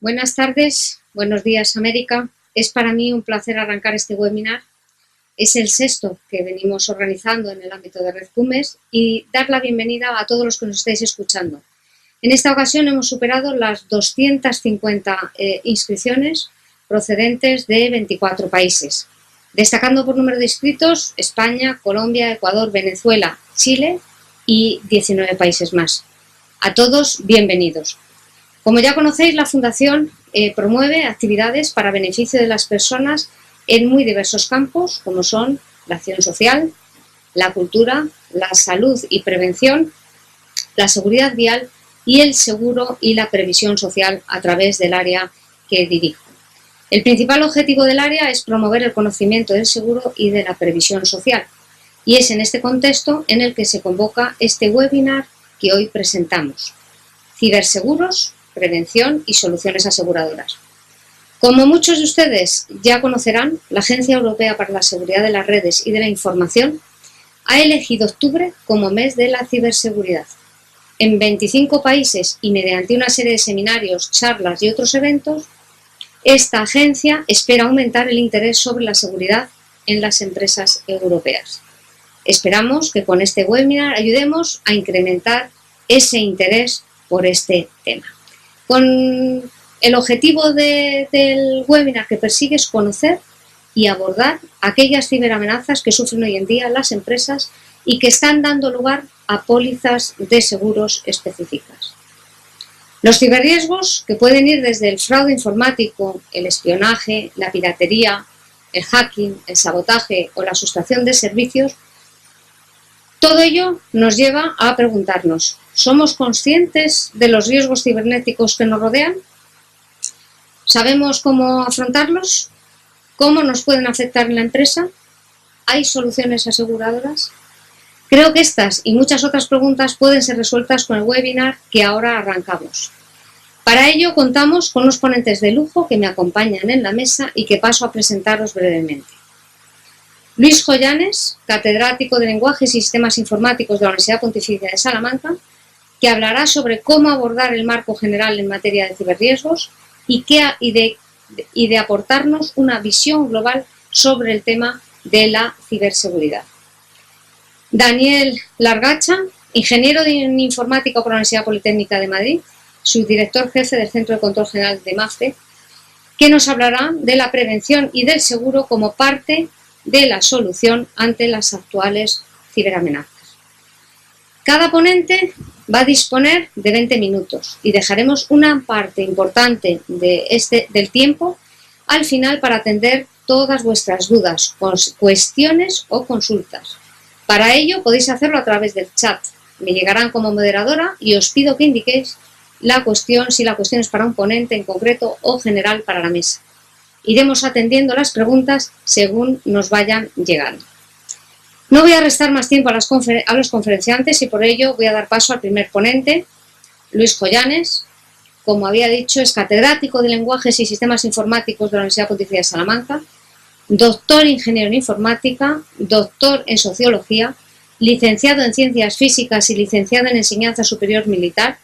Buenas tardes, buenos días América. Es para mí un placer arrancar este webinar. Es el sexto que venimos organizando en el ámbito de Red CUMES y dar la bienvenida a todos los que nos estáis escuchando. En esta ocasión hemos superado las 250 inscripciones procedentes de 24 países, destacando por número de inscritos España, Colombia, Ecuador, Venezuela, Chile y 19 países más. A todos, bienvenidos. Como ya conocéis, la Fundación promueve actividades para beneficio de las personas en muy diversos campos, como son la acción social, la cultura, la salud y prevención, la seguridad vial y el seguro y la previsión social a través del área que dirijo. El principal objetivo del área es promover el conocimiento del seguro y de la previsión social, y es en este contexto en el que se convoca este webinar que hoy presentamos: Ciberseguros, prevención y soluciones aseguradoras. Como muchos de ustedes ya conocerán, la Agencia Europea para la Seguridad de las Redes y de la Información ha elegido octubre como mes de la ciberseguridad. En 25 países y mediante una serie de seminarios, charlas y otros eventos, esta agencia espera aumentar el interés sobre la seguridad en las empresas europeas. Esperamos que con este webinar ayudemos a incrementar ese interés por este tema. Con el objetivo del webinar que persigue es conocer y abordar aquellas ciberamenazas que sufren hoy en día las empresas y que están dando lugar a pólizas de seguros específicas. Los ciberriesgos, que pueden ir desde el fraude informático, el espionaje, la piratería, el hacking, el sabotaje o la sustracción de servicios, todo ello nos lleva a preguntarnos: ¿somos conscientes de los riesgos cibernéticos que nos rodean? ¿Sabemos cómo afrontarlos? ¿Cómo nos pueden afectar en la empresa? ¿Hay soluciones aseguradoras? Creo que estas y muchas otras preguntas pueden ser resueltas con el webinar que ahora arrancamos. Para ello contamos con unos ponentes de lujo que me acompañan en la mesa y que paso a presentaros brevemente. Luis Joyanes, catedrático de Lenguajes y Sistemas Informáticos de la Universidad Pontificia de Salamanca, que hablará sobre cómo abordar el marco general en materia de ciberriesgos y de aportarnos una visión global sobre el tema de la ciberseguridad. Daniel Largacha, ingeniero en informática por la Universidad Politécnica de Madrid, subdirector jefe del Centro de Control General de MAFRE, que nos hablará de la prevención y del seguro como parte de la solución ante las actuales ciberamenazas. Cada ponente va a disponer de 20 minutos y dejaremos una parte importante del tiempo al final para atender todas vuestras dudas, cuestiones o consultas. Para ello podéis hacerlo a través del chat. Me llegarán como moderadora y os pido que indiquéis la cuestión, si la cuestión es para un ponente en concreto o general para la mesa. Iremos atendiendo las preguntas según nos vayan llegando. No voy a restar más tiempo a los conferenciantes y por ello voy a dar paso al primer ponente, Luis Joyanes. Como había dicho, es catedrático de Lenguajes y Sistemas Informáticos de la Universidad Pontificia de Salamanca, doctor ingeniero en informática, doctor en sociología, licenciado en ciencias físicas y licenciado en enseñanza superior militar,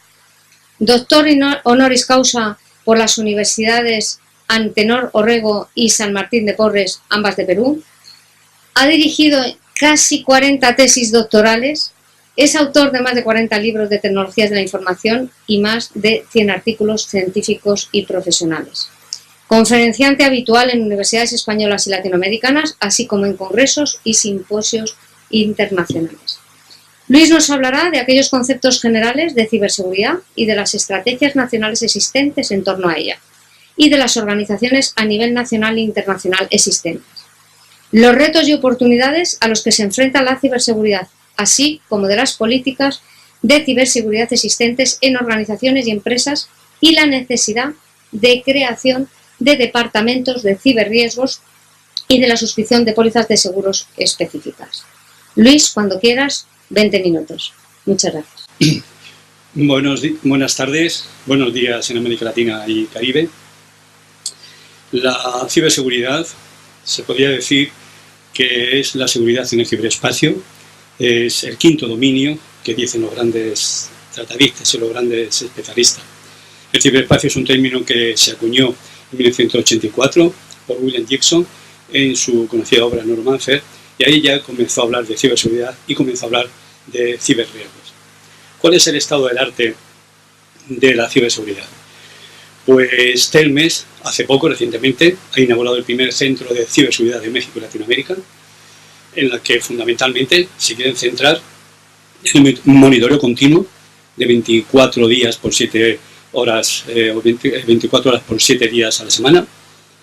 doctor honoris causa por las universidades Antenor Orrego y San Martín de Porres, ambas de Perú. Ha dirigido casi 40 tesis doctorales, es autor de más de 40 libros de tecnologías de la información y más de 100 artículos científicos y profesionales. Conferenciante habitual en universidades españolas y latinoamericanas, así como en congresos y simposios internacionales. Luis nos hablará de aquellos conceptos generales de ciberseguridad y de las estrategias nacionales existentes en torno a ella, y de las organizaciones a nivel nacional e internacional existentes. Los retos y oportunidades a los que se enfrenta la ciberseguridad, así como de las políticas de ciberseguridad existentes en organizaciones y empresas y la necesidad de creación de departamentos de ciberriesgos y de la suscripción de pólizas de seguros específicas. Luis, cuando quieras, 20 minutos. Muchas gracias. Buenas tardes, buenos días en América Latina y Caribe. La ciberseguridad se podría decir que es la seguridad en el ciberespacio, es el quinto dominio que dicen los grandes tratadistas y los grandes especialistas. El ciberespacio es un término que se acuñó en 1984 por William Gibson en su conocida obra Neuromancer, y ahí ya comenzó a hablar de ciberseguridad y comenzó a hablar de ciberriesgos. ¿Cuál es el estado del arte de la ciberseguridad? Pues Telmes, hace poco, recientemente, ha inaugurado el primer centro de ciberseguridad de México y Latinoamérica, en la que fundamentalmente se quieren centrar en un monitoreo continuo de 24 días por 7 horas, o 24 horas por 7 días a la semana,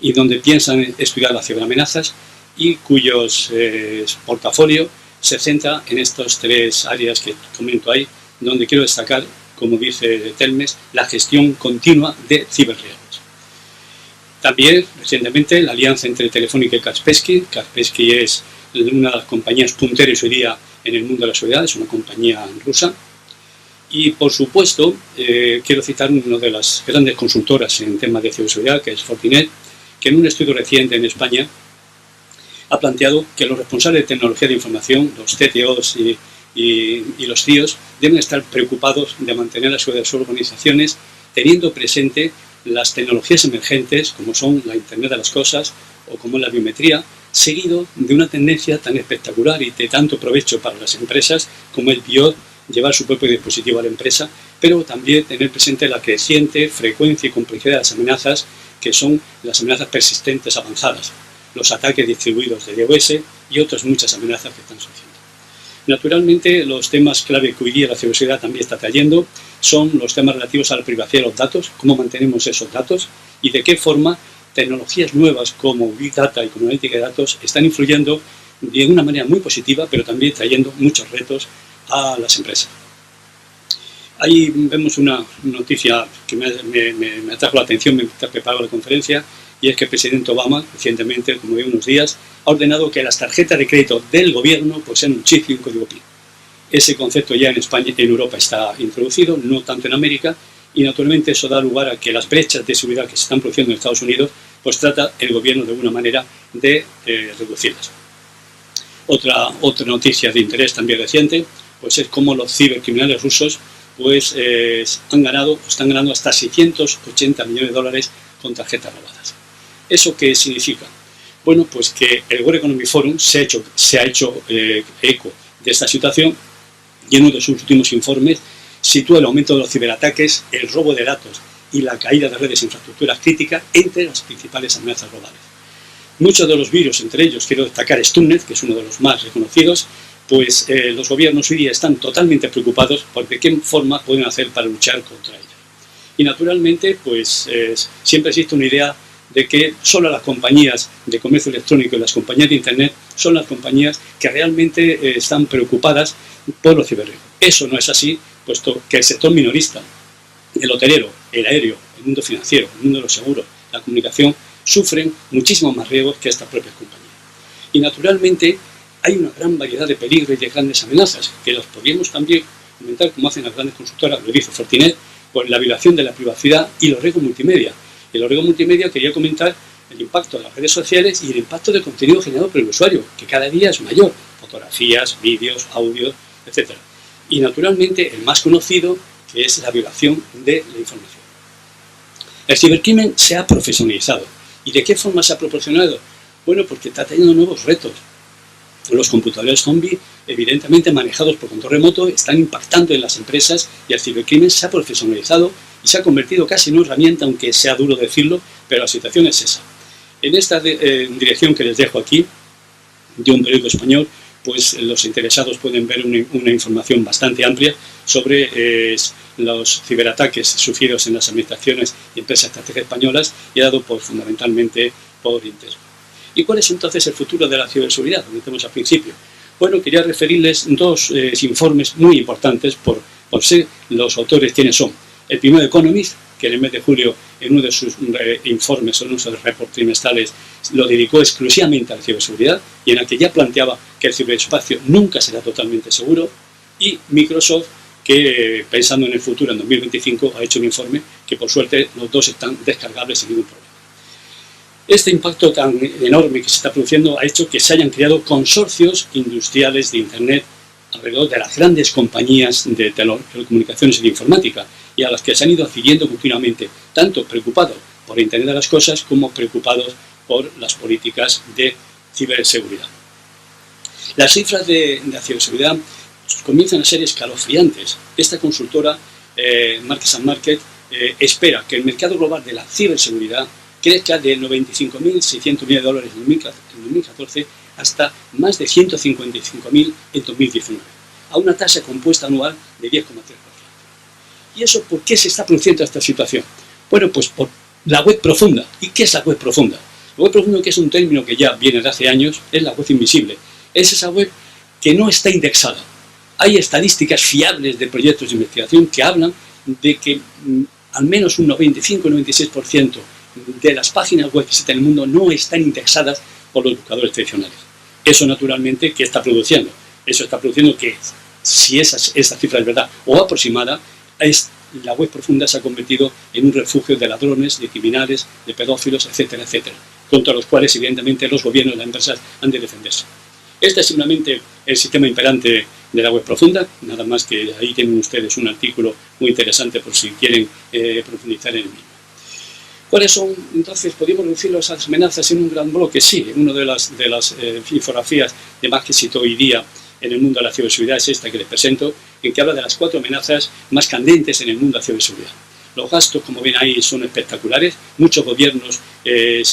y donde piensan estudiar las ciberamenazas y cuyos portafolio se centra en estas 3 áreas que comento ahí, donde quiero destacar, como dice Telmes, la gestión continua de ciberriesgos. También, recientemente, la alianza entre Telefónica y Kaspersky. Kaspersky es una de las compañías punteras hoy día en el mundo de la seguridad, es una compañía rusa. Y, por supuesto, quiero citar una de las grandes consultoras en temas de ciberseguridad, que es Fortinet, que en un estudio reciente en España ha planteado que los responsables de tecnología de información, los CTOs y los CIOs, deben estar preocupados de mantener la seguridad de sus organizaciones, teniendo presente las tecnologías emergentes, como son la Internet de las Cosas o como la biometría, seguido de una tendencia tan espectacular y de tanto provecho para las empresas como el llevar su propio dispositivo a la empresa, pero también tener presente la creciente frecuencia y complejidad de las amenazas, que son las amenazas persistentes avanzadas, los ataques distribuidos de DOS y otras muchas amenazas que están surgiendo. Naturalmente, los temas clave que hoy día la ciberseguridad también está trayendo son los temas relativos a la privacidad de los datos, cómo mantenemos esos datos y de qué forma tecnologías nuevas como Big Data y como analítica de datos están influyendo de una manera muy positiva, pero también trayendo muchos retos a las empresas. Ahí vemos una noticia que me atrajo la atención mientras preparaba la conferencia, y es que el presidente Obama, recientemente, como de unos días, ha ordenado que las tarjetas de crédito del gobierno pues sean un chip y un código PIN. Ese concepto ya en España y en Europa está introducido, no tanto en América, y naturalmente eso da lugar a que las brechas de seguridad que se están produciendo en Estados Unidos, pues trata el gobierno de alguna manera de reducirlas. Otra noticia de interés también reciente, pues es cómo los cibercriminales rusos pues están ganando hasta 680 millones de dólares con tarjetas robadas. ¿Eso qué significa? Bueno, pues que el World Economic Forum se ha hecho eco de esta situación, y en uno de sus últimos informes sitúa el aumento de los ciberataques, el robo de datos y la caída de redes e infraestructuras críticas entre las principales amenazas globales. Muchos de los virus, entre ellos quiero destacar Stuxnet, que es uno de los más reconocidos, pues los gobiernos hoy día están totalmente preocupados por de qué forma pueden hacer para luchar contra ellos. Y naturalmente, pues siempre existe una idea de que solo las compañías de comercio electrónico y las compañías de Internet son las compañías que realmente están preocupadas por los ciberriesgos. Eso no es así, puesto que el sector minorista, el hotelero, el aéreo, el mundo financiero, el mundo de los seguros, la comunicación, sufren muchísimos más riesgos que estas propias compañías. Y naturalmente hay una gran variedad de peligros y de grandes amenazas que los podríamos también comentar como hacen las grandes consultoras, lo dice Fortinet, por la violación de la privacidad y los riesgos multimedia. Y en los riesgos multimedia quería comentar el impacto de las redes sociales y el impacto del contenido generado por el usuario, que cada día es mayor, fotografías, vídeos, audios, etc. Y naturalmente el más conocido, que es la violación de la información. El cibercrimen se ha profesionalizado. ¿Y de qué forma se ha proporcionado? Bueno, porque está teniendo nuevos retos. Los computadores zombie, evidentemente manejados por control remoto, están impactando en las empresas y el cibercrimen se ha profesionalizado y se ha convertido casi en una herramienta, aunque sea duro decirlo, pero la situación es esa. En esta dirección que les dejo aquí, de un periódico español, pues los interesados pueden ver una información bastante amplia sobre los ciberataques sufridos en las administraciones y empresas estratégicas españolas, y dado fundamentalmente por Intel. ¿Y cuál es entonces el futuro de la ciberseguridad? Lo metemos al principio. Bueno, quería referirles dos informes muy importantes por ser los autores quienes son. El primero, Economist, que en el mes de julio, en uno de sus informes, en uno de sus reportes trimestrales, lo dedicó exclusivamente a la ciberseguridad, y en el que ya planteaba que el ciberespacio nunca será totalmente seguro. Y Microsoft, que pensando en el futuro, en 2025, ha hecho un informe que por suerte los dos están descargables sin ningún problema. Este impacto tan enorme que se está produciendo ha hecho que se hayan creado consorcios industriales de Internet alrededor de las grandes compañías de telecomunicaciones y de informática, y a las que se han ido adquiriendo continuamente, tanto preocupados por Internet de las cosas como preocupados por las políticas de ciberseguridad. Las cifras de ciberseguridad comienzan a ser escalofriantes. Esta consultora, Market & Market, espera que el mercado global de la ciberseguridad crezca de 95.600 millones de dólares en 2014 hasta más de 155.000 en 2019, a una tasa compuesta anual de 10,3%. ¿Y eso por qué se está produciendo esta situación? Bueno, pues por la web profunda. ¿Y qué es la web profunda? La web profunda, que es un término que ya viene de hace años, es la web invisible. Es esa web que no está indexada. Hay estadísticas fiables de proyectos de investigación que hablan de que al menos un 95-96% de las páginas web que existen en el mundo no están indexadas por los buscadores tradicionales. Eso, naturalmente, ¿qué está produciendo? Eso está produciendo que, si esa cifra es verdad o aproximada, la web profunda se ha convertido en un refugio de ladrones, de criminales, de pedófilos, etcétera, etcétera, contra los cuales, evidentemente, los gobiernos y las empresas han de defenderse. Este es simplemente el sistema imperante de la web profunda, nada más que ahí tienen ustedes un artículo muy interesante por si quieren profundizar en el mismo. ¿Cuáles son, entonces, podríamos reducir esas amenazas en un gran bloque? Sí, una de las infografías de más éxito hoy día en el mundo de la ciberseguridad es esta que les presento, en que habla de las 4 amenazas más candentes en el mundo de la ciberseguridad. Los gastos, como ven ahí, son espectaculares. Muchos gobiernos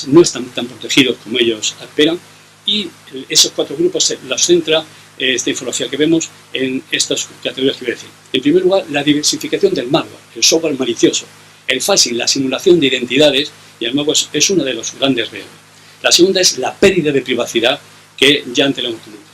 no están tan protegidos como ellos esperan, y esos 4 grupos los centra esta infografía que vemos en estas categorías que voy a decir. En primer lugar, la diversificación del malware, el software malicioso, el phishing, la simulación de identidades, y el malware es uno de los grandes riesgos. La segunda es la pérdida de privacidad, que ya antes lo hemos comentado.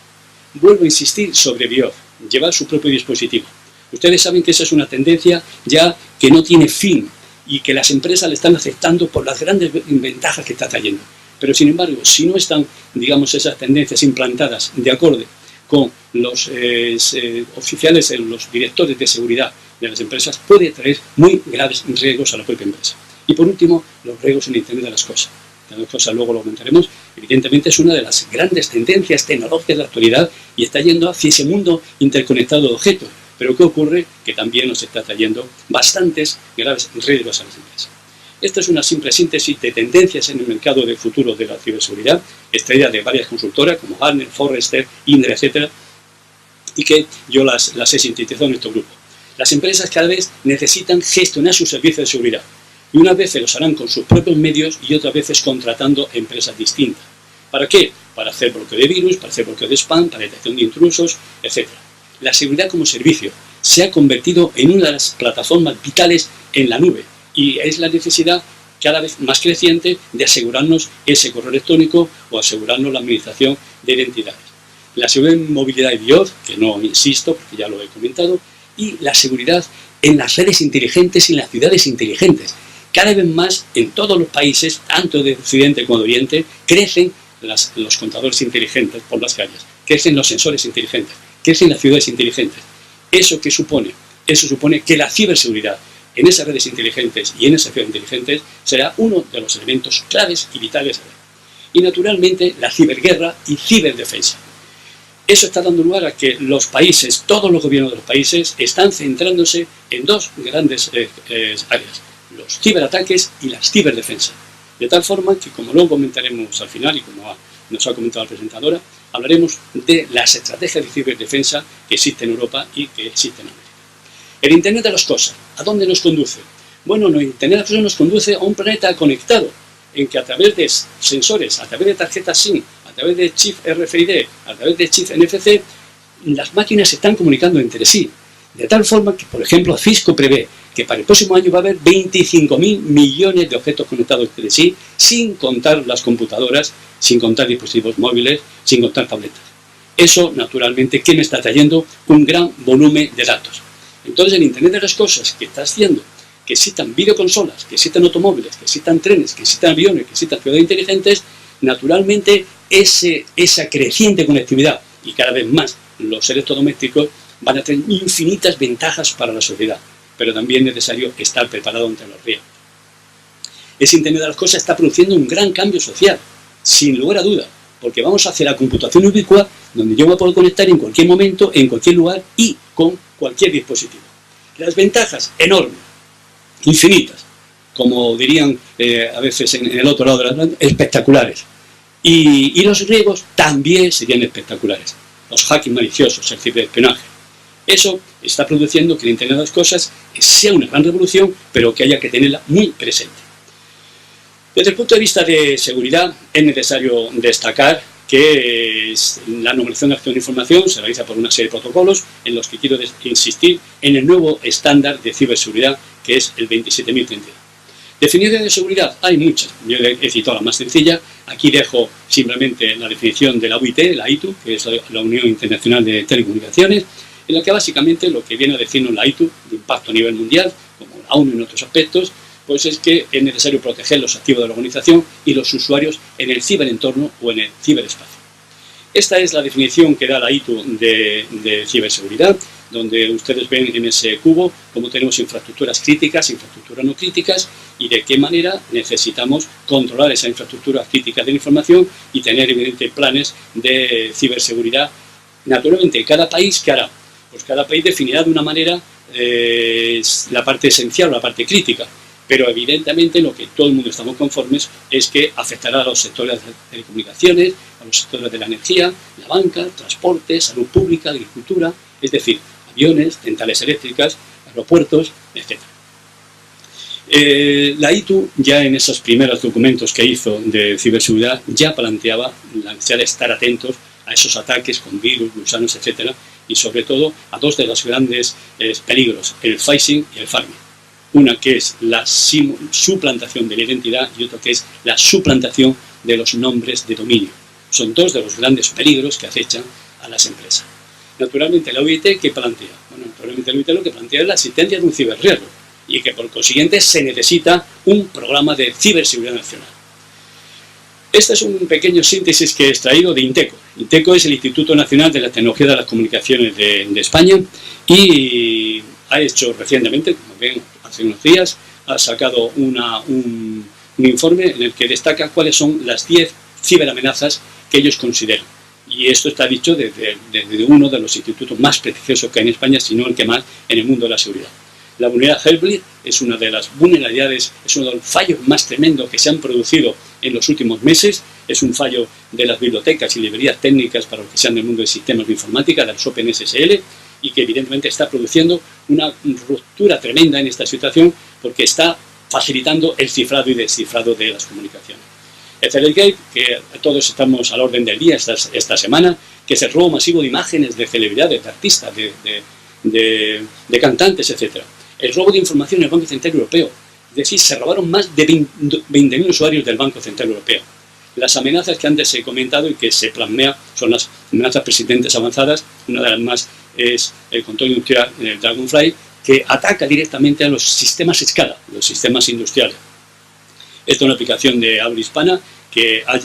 Vuelvo a insistir sobre BIOS, llevar su propio dispositivo. Ustedes saben que esa es una tendencia ya que no tiene fin y que las empresas le están aceptando por las grandes ventajas que está trayendo. Pero, sin embargo, si no están, digamos, esas tendencias implantadas de acorde con los oficiales, los directores de seguridad de las empresas, puede traer muy graves riesgos a la propia empresa. Y, por último, los riesgos en Internet de las cosas. De las cosas luego lo comentaremos. Evidentemente es una de las grandes tendencias tecnológicas de la actualidad y está yendo hacia ese mundo interconectado de objetos. Pero ¿qué ocurre? Que también nos está trayendo bastantes graves riesgos a las empresas. Esta es una simple síntesis de tendencias en el mercado del futuro de la ciberseguridad, extraída de varias consultoras como Gartner, Forrester, Indra, etc. Y que yo las he sintetizado en este grupo. Las empresas cada vez necesitan gestionar sus servicios de seguridad. Y unas veces los harán con sus propios medios y otras veces contratando empresas distintas. ¿Para qué? Para hacer bloqueo de virus, para hacer bloqueo de spam, para detección de intrusos, etc. La seguridad como servicio se ha convertido en una de las plataformas vitales en la nube y es la necesidad cada vez más creciente de asegurarnos ese correo electrónico o asegurarnos la administración de identidades. La seguridad en movilidad y BIOS, que no insisto porque ya lo he comentado, y la seguridad en las redes inteligentes y en las ciudades inteligentes. Cada vez más en todos los países, tanto de Occidente como de Oriente, crecen los contadores inteligentes por las calles, crecen los sensores inteligentes, crecen las ciudades inteligentes. ¿Eso qué supone? Eso supone que la ciberseguridad en esas redes inteligentes y en esas ciudades inteligentes será uno de los elementos claves y vitales. Y naturalmente la ciberguerra y ciberdefensa. Eso está dando lugar a que los países, todos los gobiernos de los países, están centrándose en 2 grandes áreas: los ciberataques y las ciberdefensas. De tal forma que, como luego comentaremos al final y como nos ha comentado la presentadora, hablaremos de las estrategias de ciberdefensa que existen en Europa y que existen en América. El Internet de las cosas, ¿a dónde nos conduce? Bueno, el Internet de las cosas nos conduce a un planeta conectado, en que a través de sensores, a través de tarjetas SIM, a través de chip RFID, a través de chip NFC, las máquinas se están comunicando entre sí. De tal forma que, por ejemplo, Cisco prevé que para el próximo año va a haber 25.000 millones de objetos conectados entre sí, sin contar las computadoras, sin contar dispositivos móviles, sin contar tabletas. Eso, naturalmente, ¿qué me está trayendo? Un gran volumen de datos. Entonces, el Internet de las cosas que está haciendo que existan videoconsolas, que existan automóviles, que existan trenes, que existan aviones, que existan ciudades inteligentes, naturalmente esa creciente conectividad y cada vez más los electrodomésticos van a tener infinitas ventajas para la sociedad, pero también es necesario estar preparado ante los riesgos. Ese Internet de las cosas está produciendo un gran cambio social, sin lugar a duda. porque vamos hacia la computación ubicua, donde yo me puedo conectar en cualquier momento, en cualquier lugar y con cualquier dispositivo. Las ventajas, enormes, infinitas, como dirían a veces en el otro lado de la Atlántico, espectaculares. Y los riesgos también serían espectaculares. Los hackings maliciosos, el ciberespionaje. Eso está produciendo que el Internet de las Cosas sea una gran revolución, pero que haya que tenerla muy presente. Desde el punto de vista de seguridad, es necesario destacar que la normalización de acción de información se realiza por una serie de protocolos en los que quiero insistir en el nuevo estándar de ciberseguridad, que es el 27032. Definiciones de seguridad hay muchas, yo he citado la más sencilla, aquí dejo simplemente la definición de la UIT, la ITU, que es la Unión Internacional de Telecomunicaciones, en la que básicamente lo que viene a decirnos la ITU, de impacto a nivel mundial, como la ONU en otros aspectos, pues es que es necesario proteger los activos de la organización y los usuarios en el ciberentorno o en el ciberespacio. Esta es la definición que da la ITU de ciberseguridad, donde ustedes ven en ese cubo cómo tenemos infraestructuras críticas, infraestructuras no críticas y de qué manera necesitamos controlar esa infraestructura crítica de la información y tener evidentemente planes de ciberseguridad. Naturalmente, cada país, ¿qué hará? Pues cada país definirá de una manera la parte esencial o la parte crítica, pero evidentemente lo que todo el mundo estamos conformes es que afectará a los sectores de telecomunicaciones, a los sectores de la energía, la banca, transporte, salud pública, agricultura, es decir, aviones, centrales eléctricas, aeropuertos, etc. La ITU ya en esos primeros documentos que hizo de ciberseguridad ya planteaba la necesidad de estar atentos a esos ataques con virus, gusanos, etc. Y sobre todo a dos de los grandes peligros, el phishing y el pharming. Una que es la suplantación de la identidad y otra que es la suplantación de los nombres de dominio. Son dos de los grandes peligros que acechan a las empresas. Naturalmente la UIT, ¿qué plantea? Bueno, naturalmente la UIT lo que plantea es la existencia de un ciberriesgo y que por consiguiente se necesita un programa de ciberseguridad nacional. Este es un pequeño síntesis que he extraído de INTECO. INTECO es el Instituto Nacional de la Tecnología de las Comunicaciones de España y ha hecho recientemente, como ven, hace unos días, ha sacado un informe en el que destaca cuáles son las 10 ciberamenazas que ellos consideran. Y esto está dicho desde uno de los institutos más prestigiosos que hay en España, si no el que más en el mundo de la seguridad. La vulnerabilidad Heartbleed es una de las vulnerabilidades, es uno de los fallos más tremendos que se han producido en los últimos meses. Es un fallo de las bibliotecas y librerías técnicas para los que sean del mundo de sistemas de informática, del OpenSSL, y que evidentemente está produciendo una ruptura tremenda en esta situación porque está facilitando el cifrado y descifrado de las comunicaciones. Ethergate, que todos estamos al orden del día esta semana, que es el robo masivo de imágenes de celebridades, de artistas, de cantantes, etc. El robo de información en el Banco Central Europeo. Es decir, se robaron más de 20.000 usuarios del Banco Central Europeo. Las amenazas que antes he comentado y que se plasmea son las amenazas persistentes avanzadas. Una de las más es el control industrial, el Dragonfly, que ataca directamente a los sistemas escala, los sistemas industriales. Esta es una aplicación de habla hispana que ha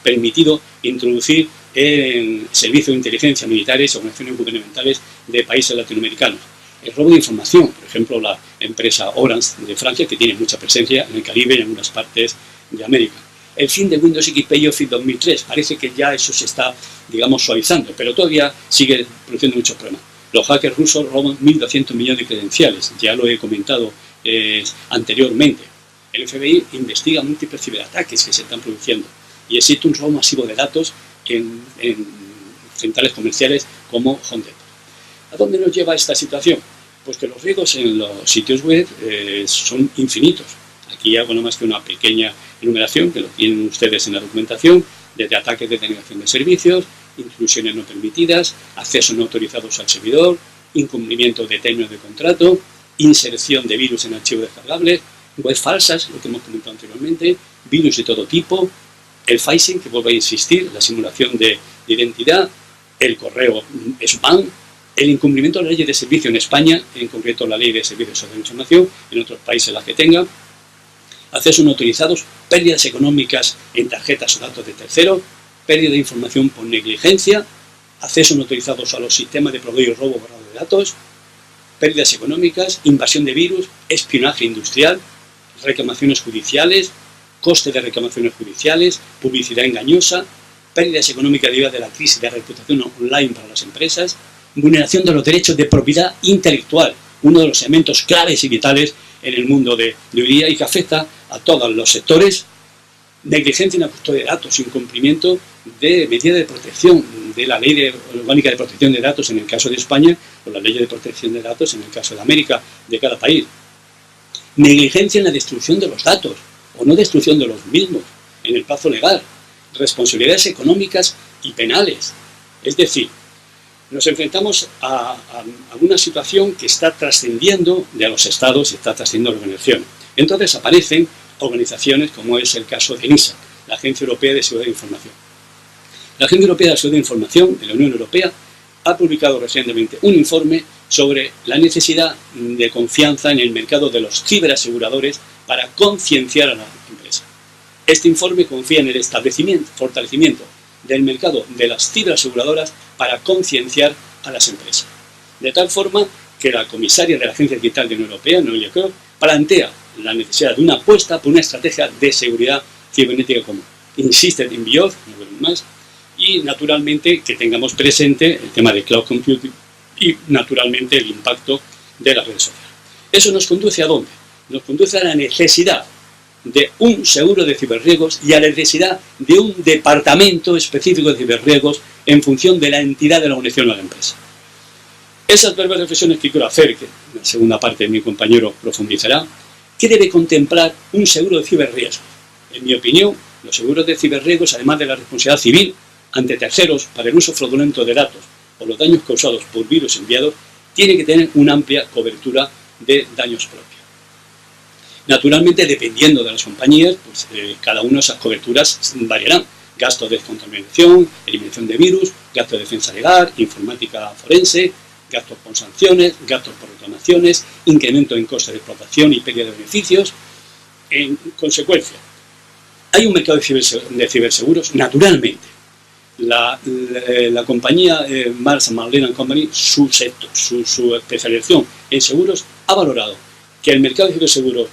permitido introducir en servicios de inteligencia militares y organizaciones gubernamentales de países latinoamericanos. El robo de información, por ejemplo, la empresa Orange de Francia, que tiene mucha presencia en el Caribe y en algunas partes de América. El fin de Windows XP y Office 2003, parece que ya eso se está, digamos, suavizando, pero todavía sigue produciendo muchos problemas. Los hackers rusos roban 1.200 millones de credenciales, ya lo he comentado anteriormente. El FBI investiga múltiples ciberataques que se están produciendo y existe un robo masivo de datos en centrales comerciales como Home Depot. ¿A dónde nos lleva esta situación? Pues que los riesgos en los sitios web son infinitos. Aquí hago no más que una pequeña enumeración, que lo tienen ustedes en la documentación, desde ataques de denegación de servicios, intrusiones no permitidas, accesos no autorizados al servidor, incumplimiento de términos de contrato, inserción de virus en archivos descargables, web falsas, lo que hemos comentado anteriormente, virus de todo tipo, el phishing, que vuelvo a insistir, la simulación de identidad, el correo spam, el incumplimiento de la ley de servicio en España, en concreto la ley de servicios de información, en otros países las que tengan, accesos no autorizados, pérdidas económicas en tarjetas o datos de terceros, pérdida de información por negligencia, accesos no autorizados a los sistemas de proveedor y robo borrado de datos, pérdidas económicas, invasión de virus, espionaje industrial, reclamaciones judiciales, coste de reclamaciones judiciales, publicidad engañosa, pérdidas económicas derivadas de la crisis de reputación online para las empresas, vulneración de los derechos de propiedad intelectual, uno de los elementos claves y vitales en el mundo de hoy día y que afecta a todos los sectores, negligencia en la custodia de datos, incumplimiento de medidas de protección de la Ley Orgánica de Protección de Datos en el caso de España o la Ley de Protección de Datos en el caso de América, de cada país. Negligencia en la destrucción de los datos o no destrucción de los mismos en el plazo legal, responsabilidades económicas y penales. Es decir, nos enfrentamos a una situación que está trascendiendo de los estados y está trascendiendo a la organización. Entonces aparecen organizaciones como es el caso de NISA, la Agencia Europea de Seguridad de Información. La Agencia Europea de Seguridad de Información de la Unión Europea ha publicado recientemente un informe sobre la necesidad de confianza en el mercado de los ciberaseguradores para concienciar a la empresa. Este informe confía en el fortalecimiento del mercado de las ciberaseguradoras para concienciar a las empresas. De tal forma que la comisaria de la Agencia Digital de la Unión Europea, Neelie Kroes, plantea la necesidad de una apuesta por una estrategia de seguridad cibernética común. Insiste en BIOD, no vemos más, y naturalmente que tengamos presente el tema de cloud computing y naturalmente el impacto de las redes sociales. ¿Eso nos conduce a dónde? Nos conduce a la necesidad de un seguro de ciberriesgos y a la necesidad de un departamento específico de ciberriesgos en función de la entidad de la organización o la empresa. Esas breves reflexiones que quiero hacer, que en la segunda parte mi compañero profundizará, ¿qué debe contemplar un seguro de ciberriesgos? En mi opinión, los seguros de ciberriesgos, además de la responsabilidad civil ante terceros para el uso fraudulento de datos o los daños causados por virus enviados, tienen que tener una amplia cobertura de daños propios. Naturalmente, dependiendo de las compañías, pues, cada una de esas coberturas variarán. Gastos de descontaminación, eliminación de virus, gastos de defensa legal, informática forense, gastos por sanciones, gastos por reclamaciones, incremento en costes de explotación y pérdida de beneficios. En consecuencia, hay un mercado de ciberseguros, naturalmente. La compañía Mars Marlin & Company, su especialización en seguros, ha valorado que el mercado de ciberseguros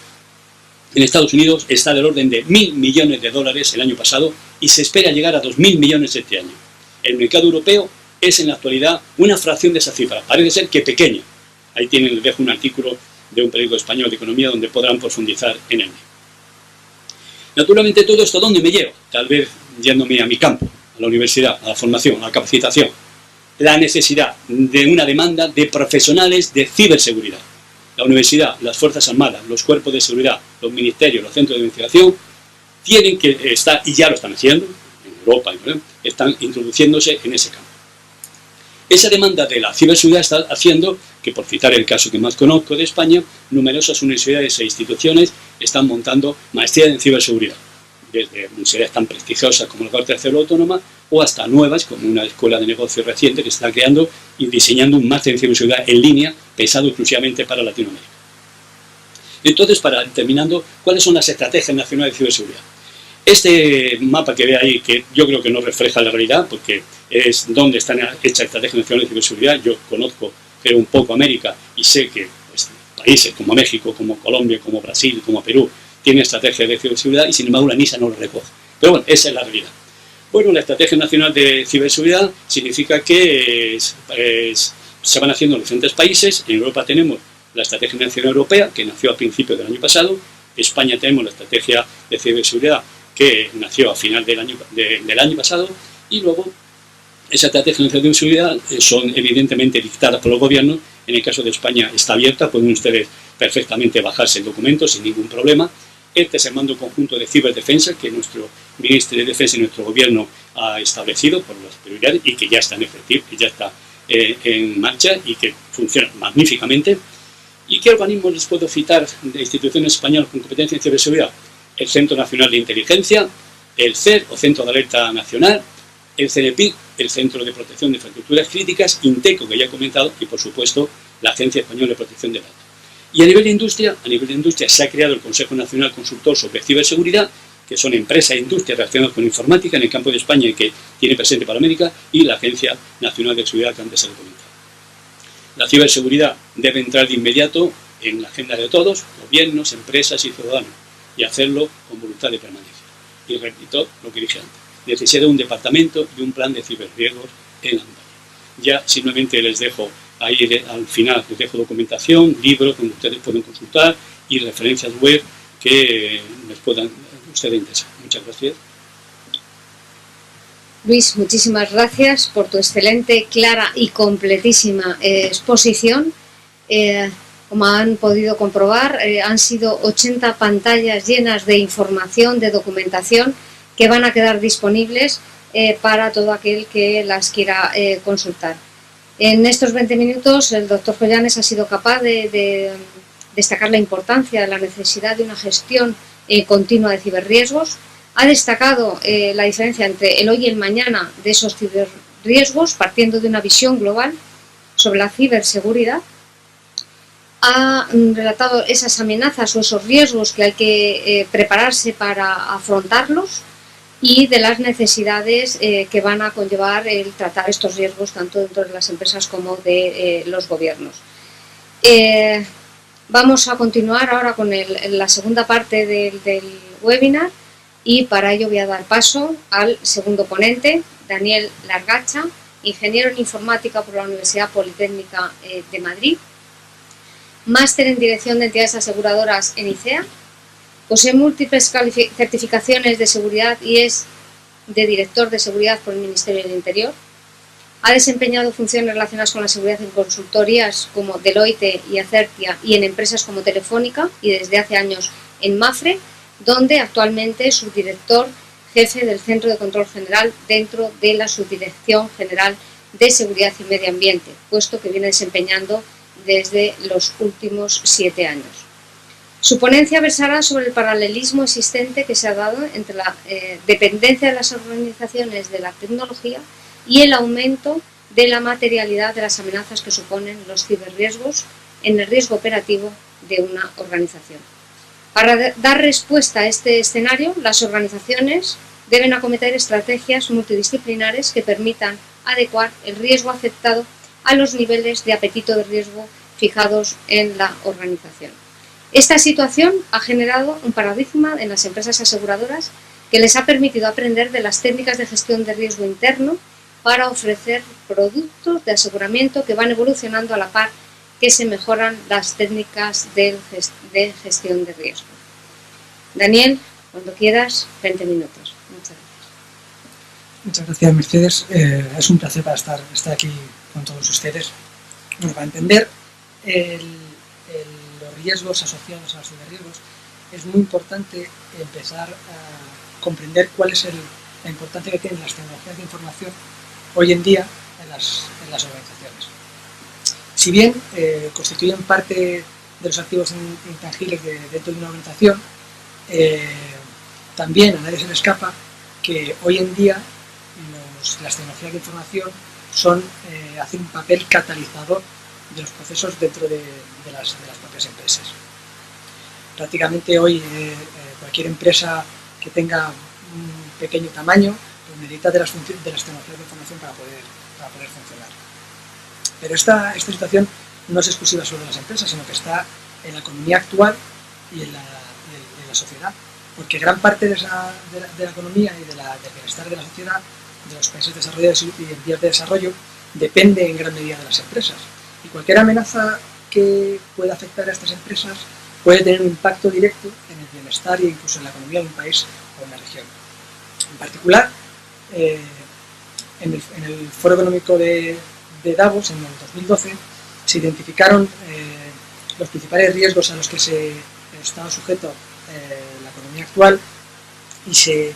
en Estados Unidos está del orden de $1.000 millones el año pasado y se espera llegar a 2.000 millones este año. El mercado europeo es en la actualidad una fracción de esa cifra, parece ser que pequeña. Ahí les dejo un artículo de un periódico español de economía donde podrán profundizar en él. Naturalmente, todo esto, ¿dónde me lleva? Tal vez yéndome a mi campo, a la universidad, a la formación, a la capacitación. La necesidad de una demanda de profesionales de ciberseguridad. La universidad, las Fuerzas Armadas, los cuerpos de seguridad, los ministerios, los centros de investigación, tienen que estar, y ya lo están haciendo, en Europa, están introduciéndose en ese campo. Esa demanda de la ciberseguridad está haciendo que, por citar el caso que más conozco de España, numerosas universidades e instituciones están montando maestrías en ciberseguridad, desde universidades tan prestigiosas como la Carta de Cero Autónoma o hasta nuevas, como una escuela de negocios reciente que está creando y diseñando un máster en ciberseguridad en línea pensado exclusivamente para Latinoamérica. Entonces, terminando, ¿cuáles son las estrategias nacionales de ciberseguridad? Este mapa que ve ahí, que yo creo que no refleja la realidad, porque es donde están hechas estrategias nacionales de ciberseguridad. Yo conozco un poco América y sé que pues, países como México, como Colombia, como Brasil, como Perú, tienen estrategias de ciberseguridad y sin embargo la NISA no lo recoge. Pero bueno, esa es la realidad. Bueno, la Estrategia Nacional de Ciberseguridad significa que se van haciendo en diferentes países. En Europa tenemos la Estrategia Nacional Europea, que nació a principios del año pasado. En España tenemos la Estrategia de Ciberseguridad, que nació a final del año pasado. Y luego, esa Estrategia Nacional de Ciberseguridad son evidentemente dictadas por los gobiernos. En el caso de España está abierta, pueden ustedes perfectamente bajarse el documento sin ningún problema. Este es el mando conjunto de ciberdefensa que nuestro ministro de Defensa y nuestro gobierno ha establecido por las prioridades y que ya está en efectivo, que ya está en marcha y que funciona magníficamente. ¿Y qué organismos les puedo citar de instituciones españolas con competencia en ciberseguridad? El Centro Nacional de Inteligencia, el CER o Centro de Alerta Nacional, el CNPIC, el Centro de Protección de Infraestructuras Críticas, INTECO, que ya he comentado, y por supuesto la Agencia Española de Protección de Datos. Y a nivel de industria se ha creado el Consejo Nacional Consultor sobre Ciberseguridad, que son empresas e industrias relacionadas con informática en el campo de España y que tiene presente para América, y la Agencia Nacional de Seguridad que antes se le comentaba. La ciberseguridad debe entrar de inmediato en la agenda de todos, gobiernos, empresas y ciudadanos, y hacerlo con voluntad de permanencia. Y repito lo que dije antes. necesidad de un departamento y un plan de ciberriesgos en Andorra. Ya simplemente les dejo ahí al final, les dejo documentación, libros donde ustedes pueden consultar y referencias web que les puedan ustedes interesar. Muchas gracias. Luis, muchísimas gracias por tu excelente, clara y completísima exposición. Como han podido comprobar, han sido 80 pantallas llenas de información, de documentación, que van a quedar disponibles para todo aquel que las quiera consultar. En estos 20 minutos, el doctor Joyanes ha sido capaz de destacar la importancia de la necesidad de una gestión continua de ciberriesgos. Ha destacado la diferencia entre el hoy y el mañana de esos ciberriesgos, partiendo de una visión global sobre la ciberseguridad. Ha relatado esas amenazas o esos riesgos que hay que prepararse para afrontarlos y de las necesidades que van a conllevar el tratar estos riesgos tanto dentro de las empresas como de los gobiernos. Vamos a continuar ahora con la segunda parte del webinar y para ello voy a dar paso al segundo ponente, Daniel Largacha, ingeniero en informática por la Universidad Politécnica de Madrid, máster en dirección de entidades aseguradoras en ICEA, posee múltiples certificaciones de seguridad y es de director de seguridad por el Ministerio del Interior. Ha desempeñado funciones relacionadas con la seguridad en consultorías como Deloitte y Acertia y en empresas como Telefónica y desde hace años en Mafre, donde actualmente es subdirector jefe del Centro de Control General dentro de la Subdirección General de Seguridad y Medio Ambiente, puesto que viene desempeñando desde los últimos 7 años. Su ponencia versará sobre el paralelismo existente que se ha dado entre la dependencia de las organizaciones de la tecnología y el aumento de la materialidad de las amenazas que suponen los ciberriesgos en el riesgo operativo de una organización. Para dar respuesta a este escenario, las organizaciones deben acometer estrategias multidisciplinares que permitan adecuar el riesgo aceptado a los niveles de apetito de riesgo fijados en la organización. Esta situación ha generado un paradigma en las empresas aseguradoras que les ha permitido aprender de las técnicas de gestión de riesgo interno para ofrecer productos de aseguramiento que van evolucionando a la par que se mejoran las técnicas de gestión de riesgo. Daniel, cuando quieras, 20 minutos. Muchas gracias. Muchas gracias, Mercedes. Es un placer para estar aquí con todos ustedes. Bueno, para entender los riesgos asociados a los ciberriesgos, es muy importante empezar a comprender cuál es la importancia que tienen las tecnologías de información hoy en día en las organizaciones. Si bien constituyen parte de los activos intangibles dentro de una organización, también a nadie se le escapa que hoy en día las tecnologías de información hacen un papel catalizador de los procesos dentro de las propias empresas. Prácticamente hoy cualquier empresa que tenga un pequeño tamaño pues necesita de las tecnologías de información para poder funcionar. Pero esta situación no es exclusiva solo de las empresas, sino que está en la economía actual y en la sociedad, porque gran parte de la economía y del bienestar de la sociedad, de los países desarrollados y en vías de desarrollo, depende en gran medida de las empresas. Y cualquier amenaza que pueda afectar a estas empresas puede tener un impacto directo en el bienestar e incluso en la economía de un país o una región. En particular, en el Foro Económico de Davos, en el 2012, se identificaron los principales riesgos a los que se estaba sujeto la economía actual y se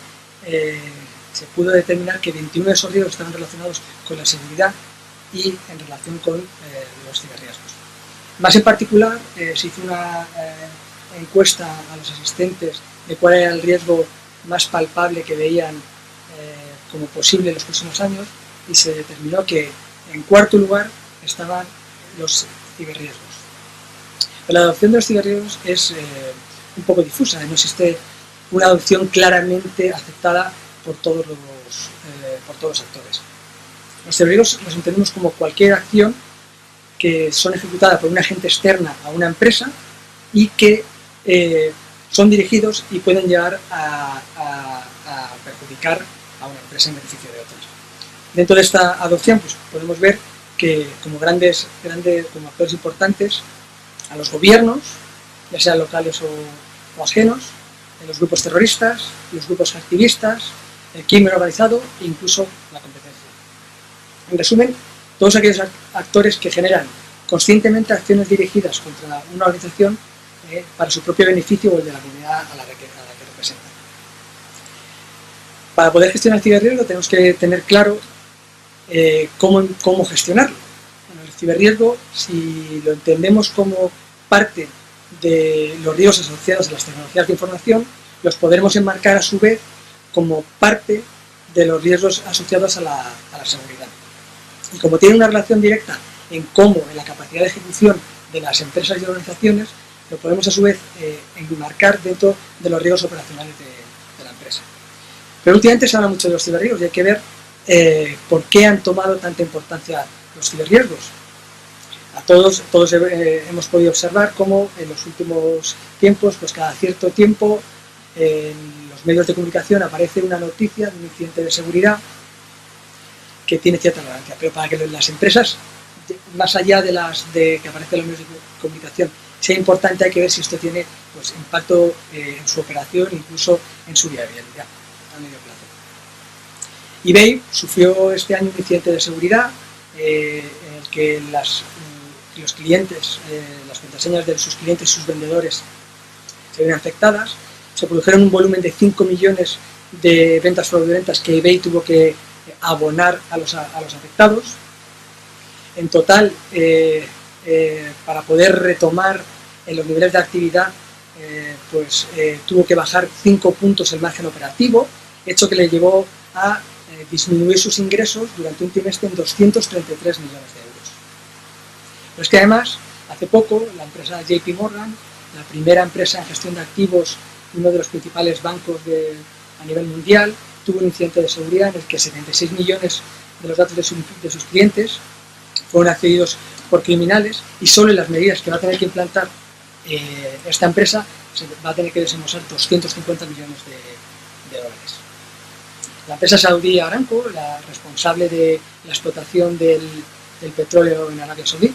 pudo determinar que 21 de esos riesgos estaban relacionados con la seguridad y en relación con los ciberriesgos. Más en particular, se hizo una encuesta a los asistentes de cuál era el riesgo más palpable que veían como posible en los próximos años y se determinó que en cuarto lugar estaban los ciberriesgos. Pero la adopción de los ciberriesgos es un poco difusa, no existe una adopción claramente aceptada por todos los actores. Los ciberriesgos los entendemos como cualquier acción que son ejecutadas por un agente externa a una empresa y que son dirigidos y pueden llegar a perjudicar a una empresa en beneficio de otras. Dentro de esta adopción pues, podemos ver que como como actores importantes a los gobiernos, ya sean locales o ajenos, los grupos terroristas, los grupos activistas, el crimen organizado e incluso la competencia. En resumen, todos aquellos actores que generan conscientemente acciones dirigidas contra una organización para su propio beneficio o el de la comunidad a la que representan. Para poder gestionar el ciberriesgo tenemos que tener claro cómo gestionarlo. Bueno, el ciberriesgo, si lo entendemos como parte de los riesgos asociados a las tecnologías de información, los podremos enmarcar a su vez como parte de los riesgos asociados a la seguridad. Y como tiene una relación directa en la capacidad de ejecución de las empresas y organizaciones, lo podemos a su vez enmarcar dentro de los riesgos operacionales de la empresa. Pero últimamente se habla mucho de los ciberriesgos y hay que ver por qué han tomado tanta importancia los ciberriesgos. Todos hemos podido observar cómo en los últimos tiempos, pues cada cierto tiempo, en los medios de comunicación aparece una noticia de un incidente de seguridad que tiene cierta relevancia. Pero para que las empresas, más allá de que aparecen los medios de comunicación, sea importante, hay que ver si esto tiene pues, impacto en su operación, incluso en su viabilidad a medio plazo. eBay sufrió este año un incidente de seguridad en el que los clientes, las contraseñas de sus clientes y sus vendedores se vieron afectadas. Se produjeron un volumen de 5 millones de ventas fraudulentas que eBay tuvo que abonar a los afectados. En total, para poder retomar en los niveles de actividad, tuvo que bajar 5 puntos el margen operativo, hecho que le llevó a disminuir sus ingresos durante un trimestre en 233 millones de euros. Pero es que además, hace poco, la empresa JP Morgan, la primera empresa en gestión de activos, uno de los principales bancos a nivel mundial, tuvo un incidente de seguridad en el que 76 millones de los datos de sus clientes fueron accedidos por criminales y solo en las medidas que va a tener que implantar esta empresa se va a tener que desembolsar 250 millones de dólares. La empresa saudí Aramco, la responsable de la explotación del petróleo en Arabia Saudí,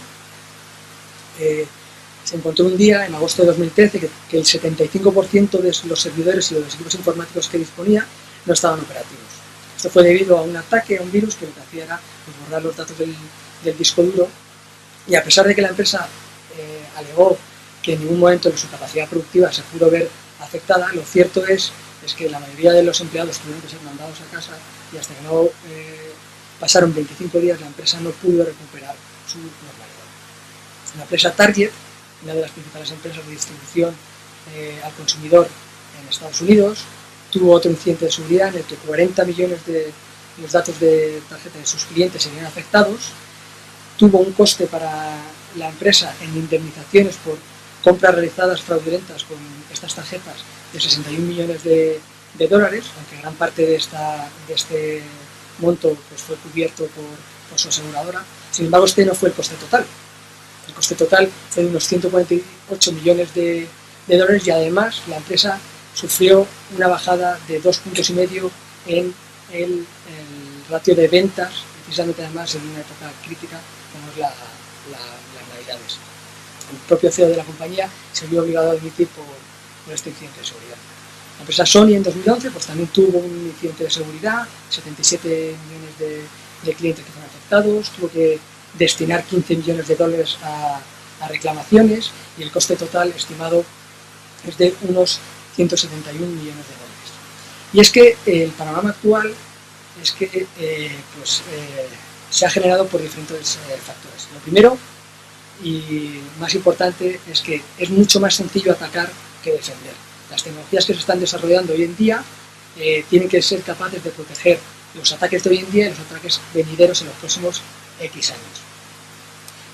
se encontró un día, en agosto de 2013, que el 75% de los servidores y de los equipos informáticos que disponía no estaban operativos. Esto fue debido a un ataque, a un virus que lo que hacía era borrar los datos del disco duro, y a pesar de que la empresa alegó que en ningún momento de su capacidad productiva se pudo ver afectada, lo cierto es que la mayoría de los empleados tuvieron que ser mandados a casa y hasta que no pasaron 25 días la empresa no pudo recuperar su normalidad. La empresa Target, una de las principales empresas de distribución al consumidor en Estados Unidos, tuvo otro incidente de seguridad en el que 40 millones de los datos de tarjeta de sus clientes se vieron afectados. Tuvo un coste para la empresa en indemnizaciones por compras realizadas fraudulentas con estas tarjetas de 61 millones de dólares, aunque gran parte de este monto pues, fue cubierto por su aseguradora. Sin embargo, este no fue el coste total. El coste total fue de unos 148 millones de dólares y además la empresa sufrió una bajada de 2,5 puntos en el ratio de ventas, precisamente además en una época crítica como es las Navidades. El propio CEO de la compañía se vio obligado a dimitir por este incidente de seguridad. La empresa Sony en 2011 pues, también tuvo un incidente de seguridad, 77 millones de clientes que fueron afectados, tuvo que destinar 15 millones de dólares a reclamaciones y el coste total estimado es de unos 171 millones de dólares. Y es que el panorama actual es que se ha generado por diferentes factores. Lo primero y más importante es que es mucho más sencillo atacar que defender. Las tecnologías que se están desarrollando hoy en día tienen que ser capaces de proteger los ataques de hoy en día y los ataques venideros en los próximos X años.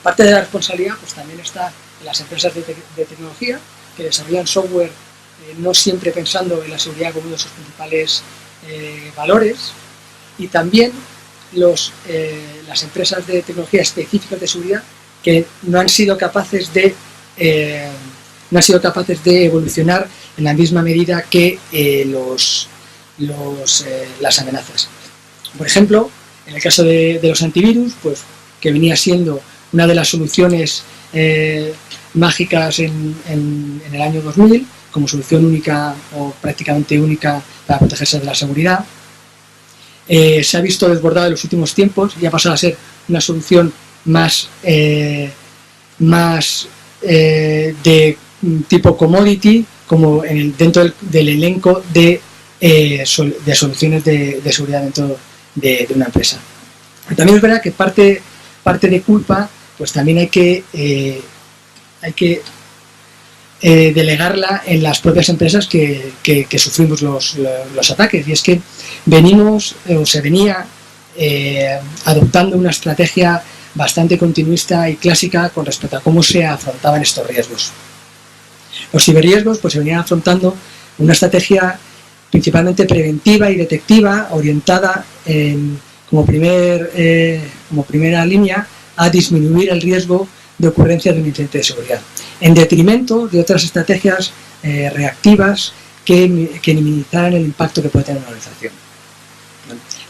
Parte de la responsabilidad pues, también está en las empresas de tecnología que desarrollan software no siempre pensando en la seguridad como uno de sus principales valores, y también las empresas de tecnología específicas de seguridad que no han sido capaces de evolucionar en la misma medida que las amenazas. Por ejemplo, en el caso de los antivirus, pues que venía siendo una de las soluciones mágicas en el año 2000, como solución única o prácticamente única para protegerse de la seguridad, se ha visto desbordado en los últimos tiempos y ha pasado a ser una solución más de tipo commodity, como dentro del elenco de soluciones de seguridad dentro de una empresa. Pero también es verdad que parte de culpa pues también hay que delegarla en las propias empresas que sufrimos los ataques, y es que se venía adoptando una estrategia bastante continuista y clásica con respecto a cómo se afrontaban estos riesgos. Los ciberriesgos pues se venían afrontando una estrategia principalmente preventiva y detectiva, orientada como primera línea a disminuir el riesgo de ocurrencia de un incidente de seguridad, en detrimento de otras estrategias reactivas que minimizaran el impacto que puede tener una organización.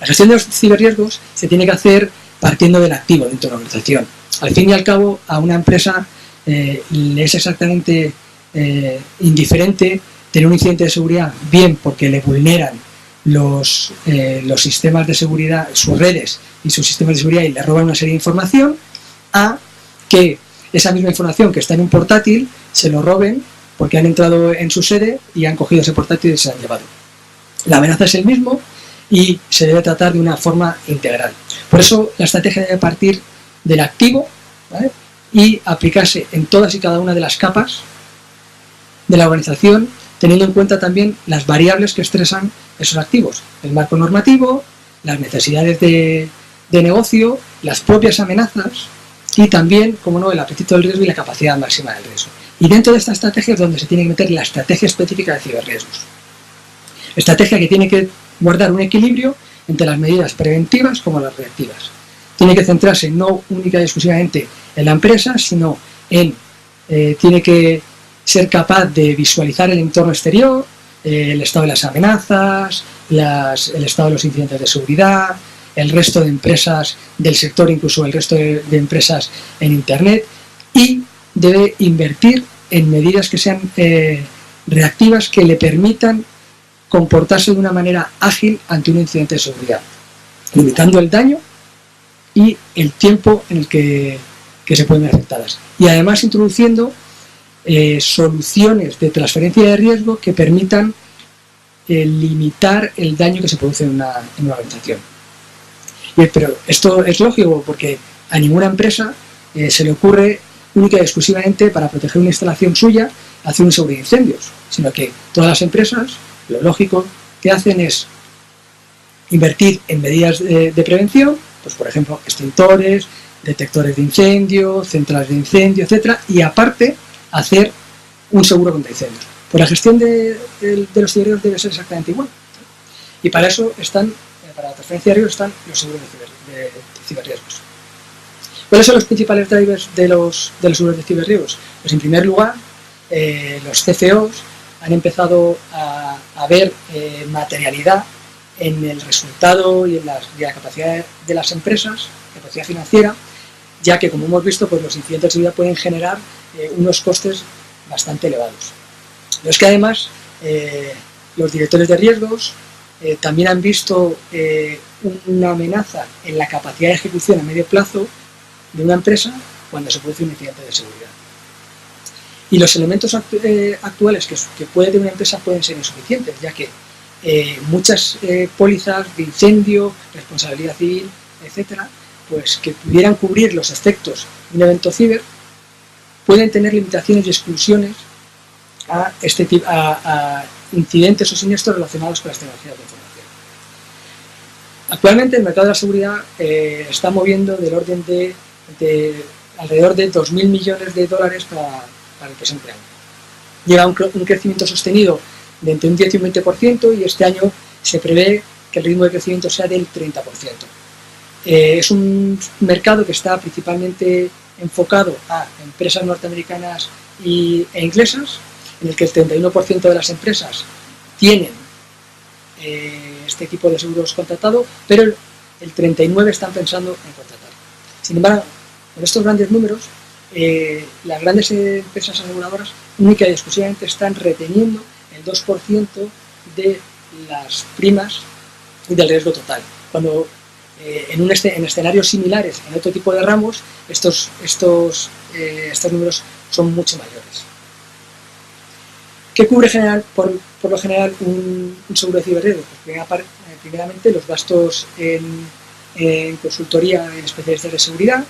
La gestión de los ciberriesgos se tiene que hacer partiendo del activo dentro de una organización. Al fin y al cabo, a una empresa le es exactamente indiferente tener un incidente de seguridad, bien porque le vulneran los sistemas de seguridad, sus redes y sus sistemas de seguridad, y le roban una serie de información, a que esa misma información que está en un portátil se lo roben porque han entrado en su sede y han cogido ese portátil y se lo han llevado. La amenaza es el mismo y se debe tratar de una forma integral. Por eso la estrategia debe partir del activo, ¿vale?, y aplicarse en todas y cada una de las capas de la organización, teniendo en cuenta también las variables que estresan esos activos: el marco normativo, las necesidades de negocio, las propias amenazas y también, como no, el apetito del riesgo y la capacidad máxima del riesgo. Y dentro de esta estrategia es donde se tiene que meter la estrategia específica de ciberriesgos. Estrategia que tiene que guardar un equilibrio entre las medidas preventivas como las reactivas. Tiene que centrarse no única y exclusivamente en la empresa, sino tiene que ser capaz de visualizar el entorno exterior, el estado de las amenazas, el estado de los incidentes de seguridad, el resto de empresas del sector, incluso el resto de empresas en Internet, y debe invertir en medidas que sean reactivas, que le permitan comportarse de una manera ágil ante un incidente de seguridad, limitando el daño y el tiempo en el que se pueden ver afectadas. Y además introduciendo soluciones de transferencia de riesgo que permitan limitar el daño que se produce en una organización. Pero esto es lógico, porque a ninguna empresa se le ocurre única y exclusivamente, para proteger una instalación suya, hacer un seguro de incendios, sino que todas las empresas, lo lógico que hacen es invertir en medidas de prevención, pues por ejemplo extintores, detectores de incendio, centrales de incendio, etcétera, y aparte hacer un seguro contra incendios. Pues la gestión de los ciberriesgos debe ser exactamente igual. Y para eso para la transferencia de riesgos están los seguros de ciberriesgos. ¿Cuáles son los principales drivers de los seguros de ciberriesgos? Pues en primer lugar, los CFOs han empezado a ver materialidad en el resultado y en la capacidad de las empresas, capacidad financiera, ya que, como hemos visto, pues los incidentes de seguridad pueden generar unos costes bastante elevados. Pero es que además los directores de riesgos también han visto una amenaza en la capacidad de ejecución a medio plazo de una empresa cuando se produce un incidente de seguridad. Y los elementos actuales que puede tener una empresa pueden ser insuficientes, ya que muchas pólizas de incendio, responsabilidad civil, etcétera, pues que pudieran cubrir los efectos de un evento ciber, pueden tener limitaciones y exclusiones a incidentes o siniestros relacionados con las tecnologías de información. Actualmente el mercado de la seguridad está moviendo del orden de alrededor de 2.000 millones de dólares para el presente año. Lleva un crecimiento sostenido de entre un 10 y un 20%, y este año se prevé que el ritmo de crecimiento sea del 30%. Es un mercado que está principalmente enfocado a empresas norteamericanas e inglesas, en el que el 31% de las empresas tienen este tipo de seguros contratado, pero el 39% están pensando en contratar. Sin embargo, con estos grandes números, las grandes empresas aseguradoras única y exclusivamente están reteniendo el 2% de las primas y del riesgo total. Cuando en escenarios similares, en otro tipo de ramos, estos números son mucho mayores. ¿Qué cubre por lo general un seguro de ciberriesgo? Pues primeramente los gastos en consultoría en especialistas de seguridad,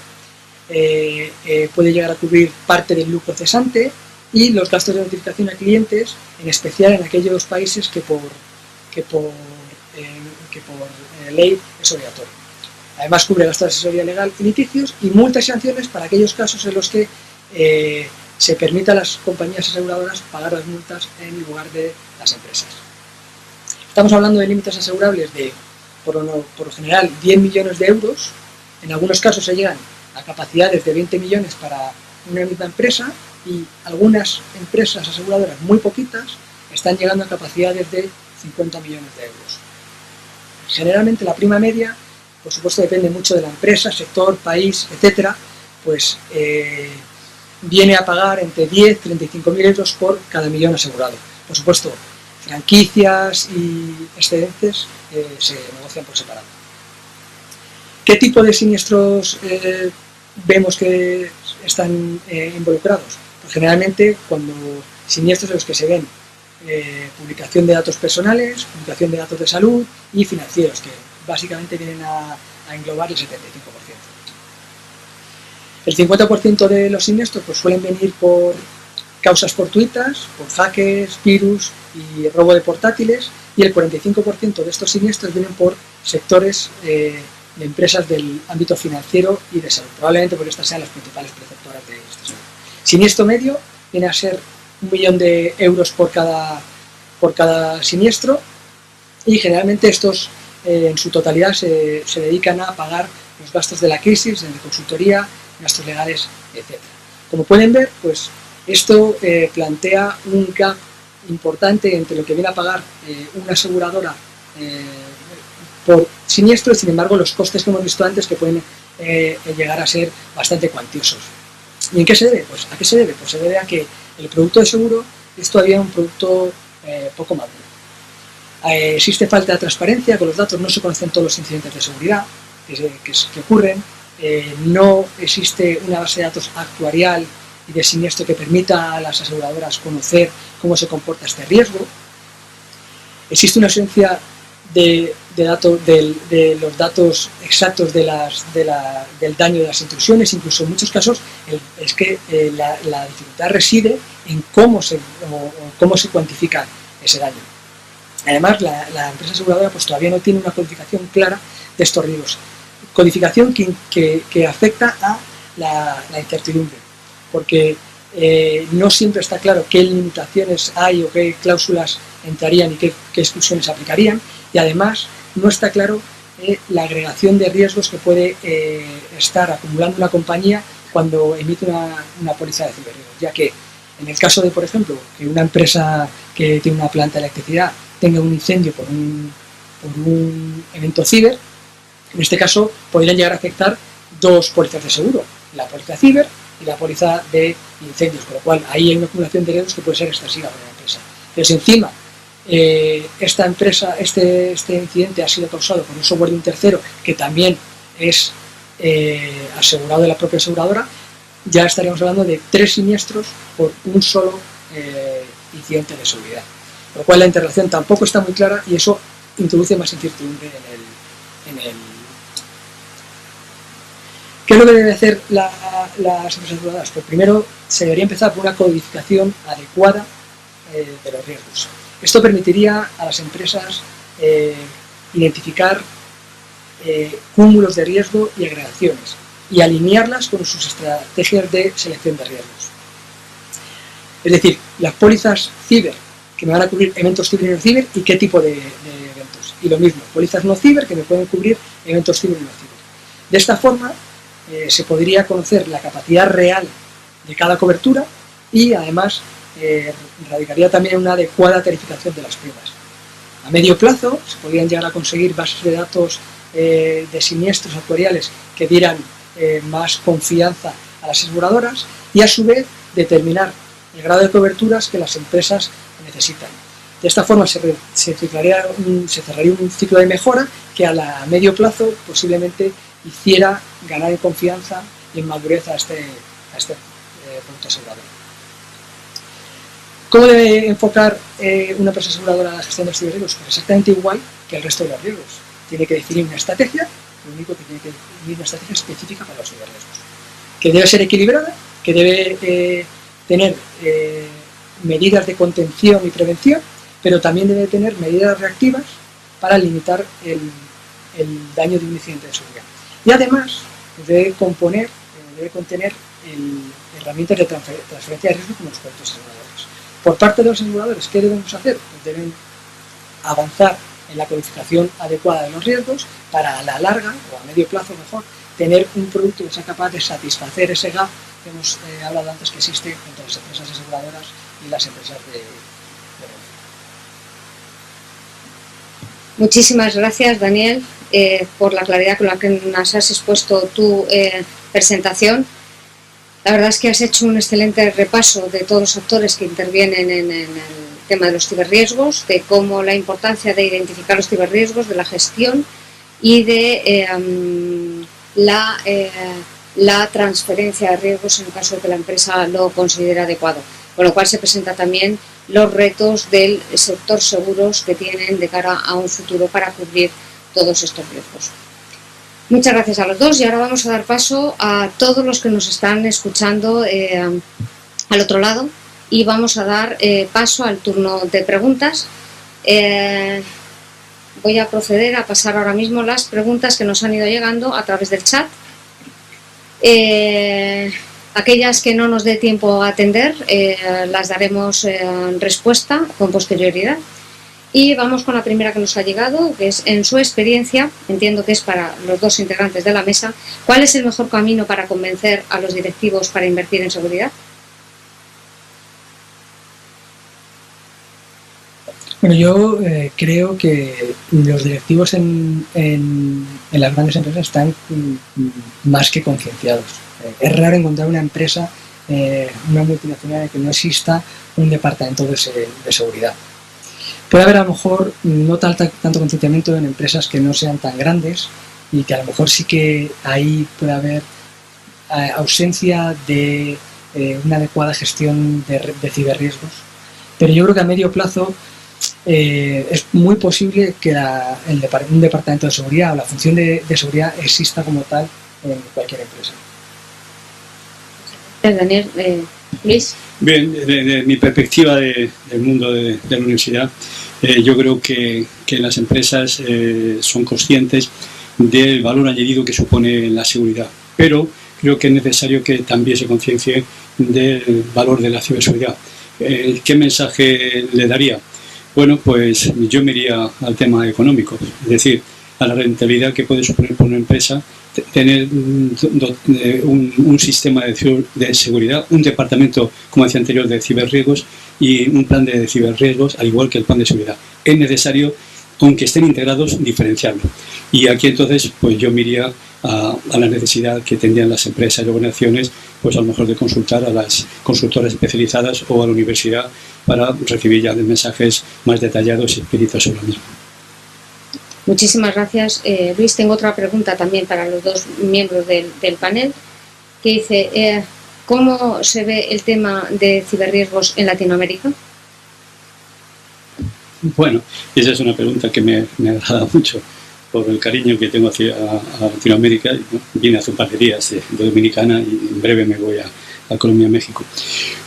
puede llegar a cubrir parte del lucro cesante y los gastos de notificación a clientes, en especial en aquellos países que por ley es obligatorio. Además cubre gastos de asesoría legal y litigios y multas y sanciones para aquellos casos en los que se permita a las compañías aseguradoras pagar las multas en lugar de las empresas. Estamos hablando de límites asegurables de, por lo general, 10 millones de euros. En algunos casos se llegan a capacidades de 20 millones para una misma empresa y algunas empresas aseguradoras, muy poquitas, están llegando a capacidades de 50 millones de euros. Generalmente la prima media, por supuesto, depende mucho de la empresa, sector, país, etcétera, pues viene a pagar entre 10 y 35.000 euros por cada millón asegurado. Por supuesto, franquicias y excedentes se negocian por separado. ¿Qué tipo de siniestros vemos que están involucrados? Pues generalmente cuando siniestros en los que se ven publicación de datos personales, publicación de datos de salud y financieros, que básicamente vienen a englobar el 75%. El 50% de los siniestros pues, suelen venir por causas fortuitas, por hackers, virus y robo de portátiles, y el 45% de estos siniestros vienen por sectores de empresas del ámbito financiero y de salud, probablemente porque estas sean las principales preceptoras de este seguro. Siniestro medio viene a ser 1 millón de euros por cada siniestro, y generalmente estos en su totalidad se dedican a pagar los gastos de la crisis, de consultoría, gastos legales, etc. Como pueden ver, pues esto plantea un gap importante entre lo que viene a pagar una aseguradora por siniestro, y sin embargo los costes que hemos visto antes que pueden llegar a ser bastante cuantiosos. ¿Y en qué se debe? Pues ¿a qué se debe? Pues se debe a que el producto de seguro es todavía un producto poco maduro. Existe falta de transparencia, con los datos no se conocen todos los incidentes de seguridad que ocurren, no existe una base de datos actuarial y de siniestro que permita a las aseguradoras conocer cómo se comporta este riesgo. Existe una ausencia de los datos exactos del daño de las intrusiones. Incluso en muchos casos es que la dificultad reside en cómo se cuantifica ese daño. Además, la empresa aseguradora pues, todavía no tiene una codificación clara de estos riesgos. Codificación que afecta a la incertidumbre, porque no siempre está claro qué limitaciones hay o qué cláusulas entrarían y qué exclusiones aplicarían, y además no está claro la agregación de riesgos que puede estar acumulando una compañía cuando emite una póliza de ciberriesgos, ya que en el caso de, por ejemplo, que una empresa que tiene una planta de electricidad tenga un incendio por un evento ciber, en este caso podrían llegar a afectar dos pólizas de seguro, la póliza ciber y la póliza de incendios, con lo cual ahí hay una acumulación de riesgos que puede ser excesiva para la empresa. Pero si encima esta empresa, este incidente ha sido causado por un software de un tercero que también es asegurado de la propia aseguradora, ya estaríamos hablando de 3 siniestros por un solo incidente de seguridad. Con lo cual la interrelación tampoco está muy clara y eso introduce más incertidumbre en el. ¿Qué es lo que debe hacer las empresas aseguradoras? Pues primero se debería empezar por una codificación adecuada de los riesgos. Esto permitiría a las empresas identificar cúmulos de riesgo y agregaciones y alinearlas con sus estrategias de selección de riesgos. Es decir, las pólizas ciber que me van a cubrir eventos ciber y no ciber y qué tipo de eventos. Y lo mismo, pólizas no ciber que me pueden cubrir eventos ciber y no ciber. De esta forma se podría conocer la capacidad real de cada cobertura y además radicaría también una adecuada tarificación de las primas. A medio plazo se podrían llegar a conseguir bases de datos de siniestros actuariales que dieran más confianza a las aseguradoras y a su vez determinar el grado de coberturas que las empresas necesitan. De esta forma se cerraría un ciclo de mejora que a medio plazo posiblemente hiciera ganar en confianza y en madurez a este producto asegurador. ¿Cómo debe enfocar una empresa aseguradora la gestión de los ciberriesgos? Pues exactamente igual que el resto de los riesgos. Tiene que definir una estrategia, lo único que tiene que definir una estrategia específica para los ciberriesgos, que debe ser equilibrada, que debe tener medidas de contención y prevención, pero también debe tener medidas reactivas para limitar el daño de un incidente de seguridad. Y además debe contener herramientas de transferencia de riesgo como los productos aseguradores. Por parte de los aseguradores, ¿qué debemos hacer? Pues deben avanzar en la codificación adecuada de los riesgos para a la larga, o a medio plazo mejor, tener un producto que sea capaz de satisfacer ese gap que hemos hablado antes que existe entre las empresas aseguradoras y las empresas de Muchísimas gracias, Daniel, por la claridad con la que nos has expuesto tu presentación. La verdad es que has hecho un excelente repaso de todos los actores que intervienen en el tema de los ciberriesgos, de cómo la importancia de identificar los ciberriesgos, de la gestión y de la transferencia de riesgos en caso de que la empresa lo considere adecuado. Con lo cual se presenta también los retos del sector seguros que tienen de cara a un futuro para cubrir todos estos riesgos. Muchas gracias a los dos y ahora vamos a dar paso a todos los que nos están escuchando al otro lado y vamos a dar paso al turno de preguntas. Voy a proceder a pasar ahora mismo las preguntas que nos han ido llegando a través del chat. Aquellas que no nos dé tiempo a atender las daremos respuesta con posterioridad. Y vamos con la primera que nos ha llegado, que es: en su experiencia, entiendo que es para los dos integrantes de la mesa, ¿cuál es el mejor camino para convencer a los directivos para invertir en seguridad? Bueno, yo creo que los directivos en las grandes empresas están más que concienciados. Es raro encontrar una empresa, una multinacional, en que no exista un departamento de seguridad. Puede haber a lo mejor no tanto concienciamiento en empresas que no sean tan grandes y que a lo mejor sí que ahí puede haber ausencia de una adecuada gestión de ciberriesgos. Pero yo creo que a medio plazo es muy posible que un departamento de seguridad o la función de seguridad exista como tal en cualquier empresa. Daniel, Luis. Bien, desde mi perspectiva del mundo de la universidad, yo creo que las empresas son conscientes del valor añadido que supone la seguridad, pero creo que es necesario que también se conciencie del valor de la ciberseguridad. ¿Qué mensaje le daría? Bueno, pues yo me iría al tema económico, es decir, a la rentabilidad que puede suponer para una empresa tener un sistema de seguridad, un departamento, como decía anterior, de ciberriesgos y un plan de ciberriesgos, al igual que el plan de seguridad. Es necesario, aunque estén integrados, diferenciarlo. Y aquí entonces pues yo me iría a la necesidad que tendrían las empresas y organizaciones, pues a lo mejor de consultar a las consultoras especializadas o a la universidad para recibir ya mensajes más detallados y explícitos sobre lo mismo. Muchísimas gracias, Luis. Tengo otra pregunta también para los dos miembros del panel, que dice: ¿cómo se ve el tema de ciberriesgos en Latinoamérica? Bueno, esa es una pregunta que me agrada mucho por el cariño que tengo hacia Latinoamérica. Vine hace un par de días de Dominicana y en breve me voy a Colombia, México.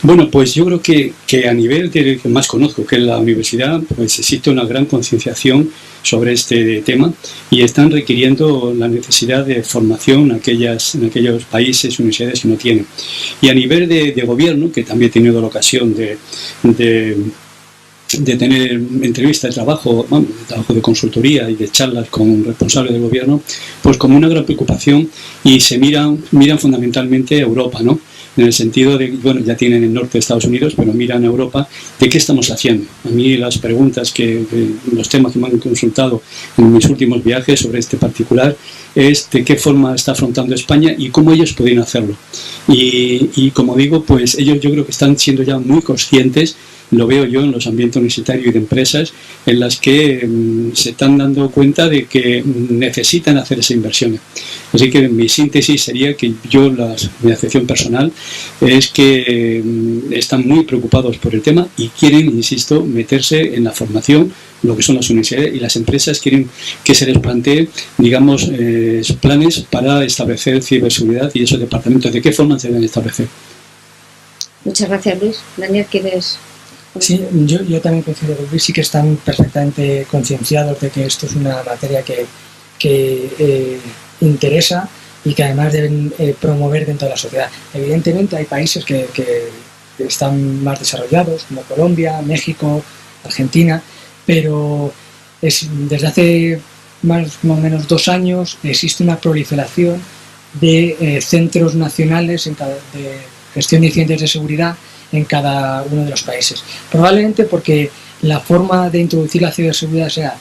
Bueno, pues yo creo que a nivel del que más conozco, que es la universidad, pues existe una gran concienciación sobre este tema y están requiriendo la necesidad de formación en aquellos países, universidades que no tienen. Y a nivel de gobierno, que también he tenido la ocasión de tener entrevistas de trabajo de consultoría y de charlas con responsables del gobierno, pues como una gran preocupación, y se miran fundamentalmente a Europa, ¿no? en el sentido de, bueno, ya tienen el norte de Estados Unidos, pero miran a Europa, ¿de qué estamos haciendo? A mí las preguntas los temas que me han consultado en mis últimos viajes sobre este particular es de qué forma está afrontando España y cómo ellos podrían hacerlo. Y como digo, pues ellos yo creo que están siendo ya muy conscientes, lo veo yo en los ambientes universitarios y de empresas, en las que se están dando cuenta de que necesitan hacer esas inversiones. Así que mi síntesis sería que mi acepción personal es que están muy preocupados por el tema y quieren, insisto, meterse en la formación, lo que son las universidades, y las empresas quieren que se les plantee, digamos, planes para establecer ciberseguridad y esos departamentos. ¿De qué forma se deben establecer? Muchas gracias, Luis. Daniel, ¿quieres...? Sí, yo también coincido con Luis, sí que están perfectamente concienciados de que esto es una materia que interesa y que además deben promover dentro de la sociedad. Evidentemente hay países que están más desarrollados, como Colombia, México, Argentina, pero desde hace más o menos 2 años existe una proliferación de centros nacionales de gestión de incidentes de seguridad en cada uno de los países. Probablemente porque la forma de introducir la ciberseguridad sea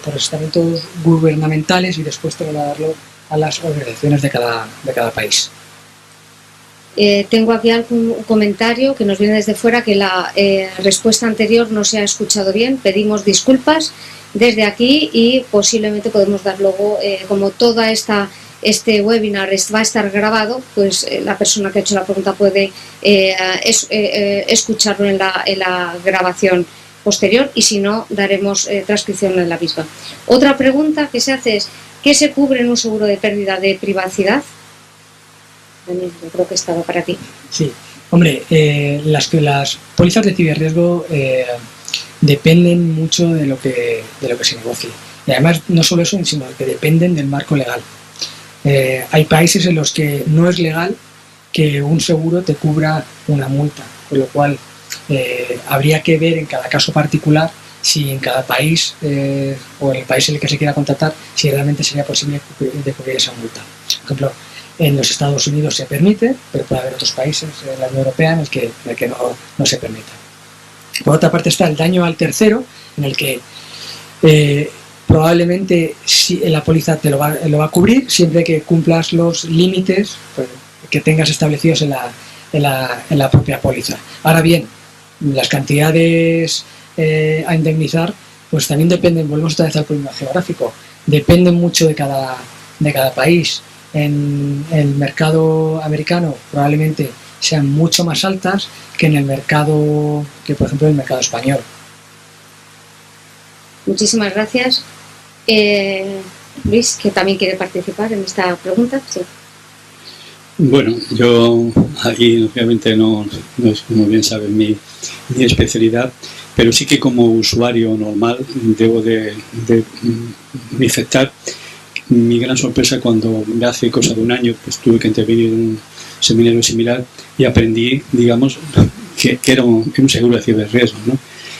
por estamentos gubernamentales y después trasladarlo a las organizaciones de cada país. Tengo aquí algún comentario que nos viene desde fuera, que la respuesta anterior no se ha escuchado bien. Pedimos disculpas desde aquí y posiblemente podemos dar luego, como toda este webinar va a estar grabado, pues la persona que ha hecho la pregunta puede escucharlo en la grabación posterior, y si no, daremos transcripción en la misma. Otra pregunta que se hace es: ¿qué se cubre en un seguro de pérdida de privacidad? Daniel, yo creo que estaba para ti. Sí, hombre, las pólizas de ciberriesgo dependen mucho de lo que se negocie. Y además, no solo eso, sino que dependen del marco legal. Hay países en los que no es legal que un seguro te cubra una multa, con lo cual habría que ver en cada caso particular si en cada país o en el país en el que se quiera contratar, si realmente sería posible de cubrir esa multa. Por ejemplo, en los Estados Unidos se permite, pero puede haber otros países en la Unión Europea en el que no se permita. Por otra parte está el daño al tercero, en el que probablemente la póliza te lo va a cubrir siempre que cumplas los límites que tengas establecidos en la propia póliza. Ahora bien, las cantidades a indemnizar pues también dependen, volvemos otra vez al problema geográfico, dependen mucho de cada país. En el mercado americano probablemente sean mucho más altas que por ejemplo en el mercado español. Muchísimas gracias. Luis, que también quiere participar en esta pregunta. Sí. Bueno, yo ahí obviamente no es, como bien sabes, mi especialidad, pero sí que como usuario normal debo de manifestar mi gran sorpresa cuando hace cosa de un año pues tuve que intervenir en un seminario similar y aprendí, digamos, que era un seguro de ciberriesgos, ¿no?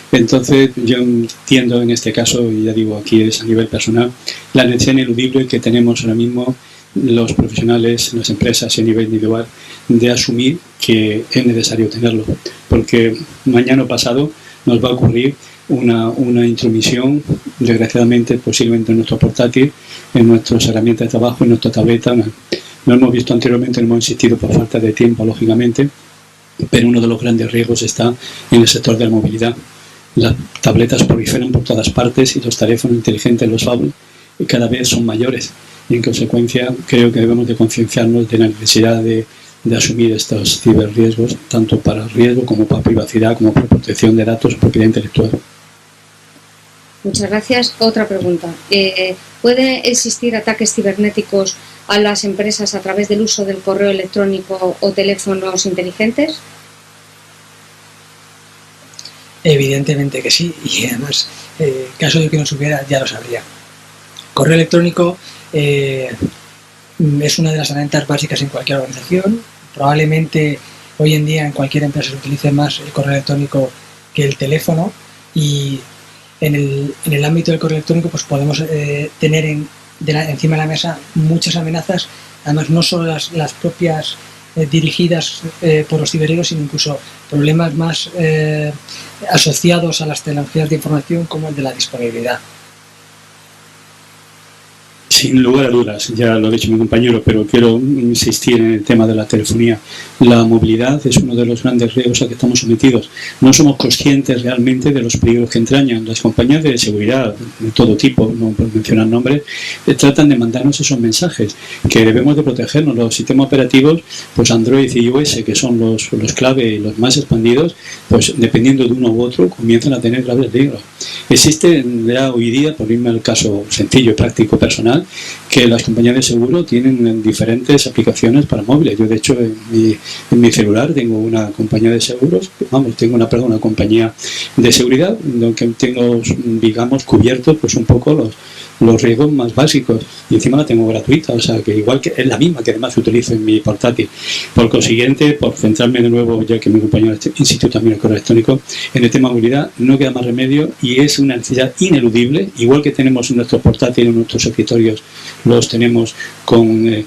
Entonces yo entiendo en este caso, y ya digo aquí es a nivel personal, la necesidad ineludible que tenemos ahora mismo los profesionales, las empresas y a nivel individual de asumir que es necesario tenerlo, porque mañana o pasado nos va a ocurrir una intromisión, desgraciadamente, posiblemente en nuestro portátil, en nuestras herramientas de trabajo, en nuestra tableta. Lo hemos visto anteriormente, no hemos insistido por falta de tiempo, lógicamente, pero uno de los grandes riesgos está en el sector de la movilidad. Las tabletas proliferan por todas partes y los teléfonos inteligentes, los phablets, cada vez son mayores. Y en consecuencia creo que debemos de concienciarnos de la necesidad de asumir estos ciberriesgos, tanto para riesgo como para privacidad, como para protección de datos o propiedad intelectual. Muchas gracias. Otra pregunta. ¿Puede existir ataques cibernéticos a las empresas a través del uso del correo electrónico o teléfonos inteligentes? Evidentemente que sí, y además, caso de que no supiera, ya lo sabría. Correo electrónico es una de las herramientas básicas en cualquier organización. Probablemente hoy en día en cualquier empresa se utilice más el correo electrónico que el teléfono, y en el ámbito del correo electrónico pues podemos tener encima de la mesa muchas amenazas, además no solo las propias dirigidas por los ciberhéroes, sino incluso problemas más asociados a las tecnologías de información, como el de la disponibilidad. Sin lugar a dudas, ya lo ha dicho mi compañero, pero quiero insistir en el tema de la telefonía. La movilidad es uno de los grandes riesgos a que estamos sometidos. No somos conscientes realmente de los peligros que entrañan. Las compañías de seguridad de todo tipo, no puedo mencionar nombres, tratan de mandarnos esos mensajes, que debemos de protegernos. Los sistemas operativos, pues Android y iOS, que son los clave y los más expandidos, pues dependiendo de uno u otro, comienzan a tener graves riesgos. Existe ya hoy día, por irme al caso sencillo, práctico, personal, que las compañías de seguro tienen diferentes aplicaciones para móviles. Yo, de hecho, en mi celular tengo una compañía de seguros, tengo una compañía de seguridad, donde tengo, digamos, cubiertos pues un poco los riesgos más básicos, y encima la tengo gratuita, o sea que igual que es la misma que además utilizo en mi portátil. Por consiguiente, por centrarme de nuevo, ya que mi compañero insistió también en el correo electrónico, en el tema movilidad no queda más remedio, y es una necesidad ineludible, igual que tenemos en nuestros portátiles, en nuestros escritorios, los tenemos con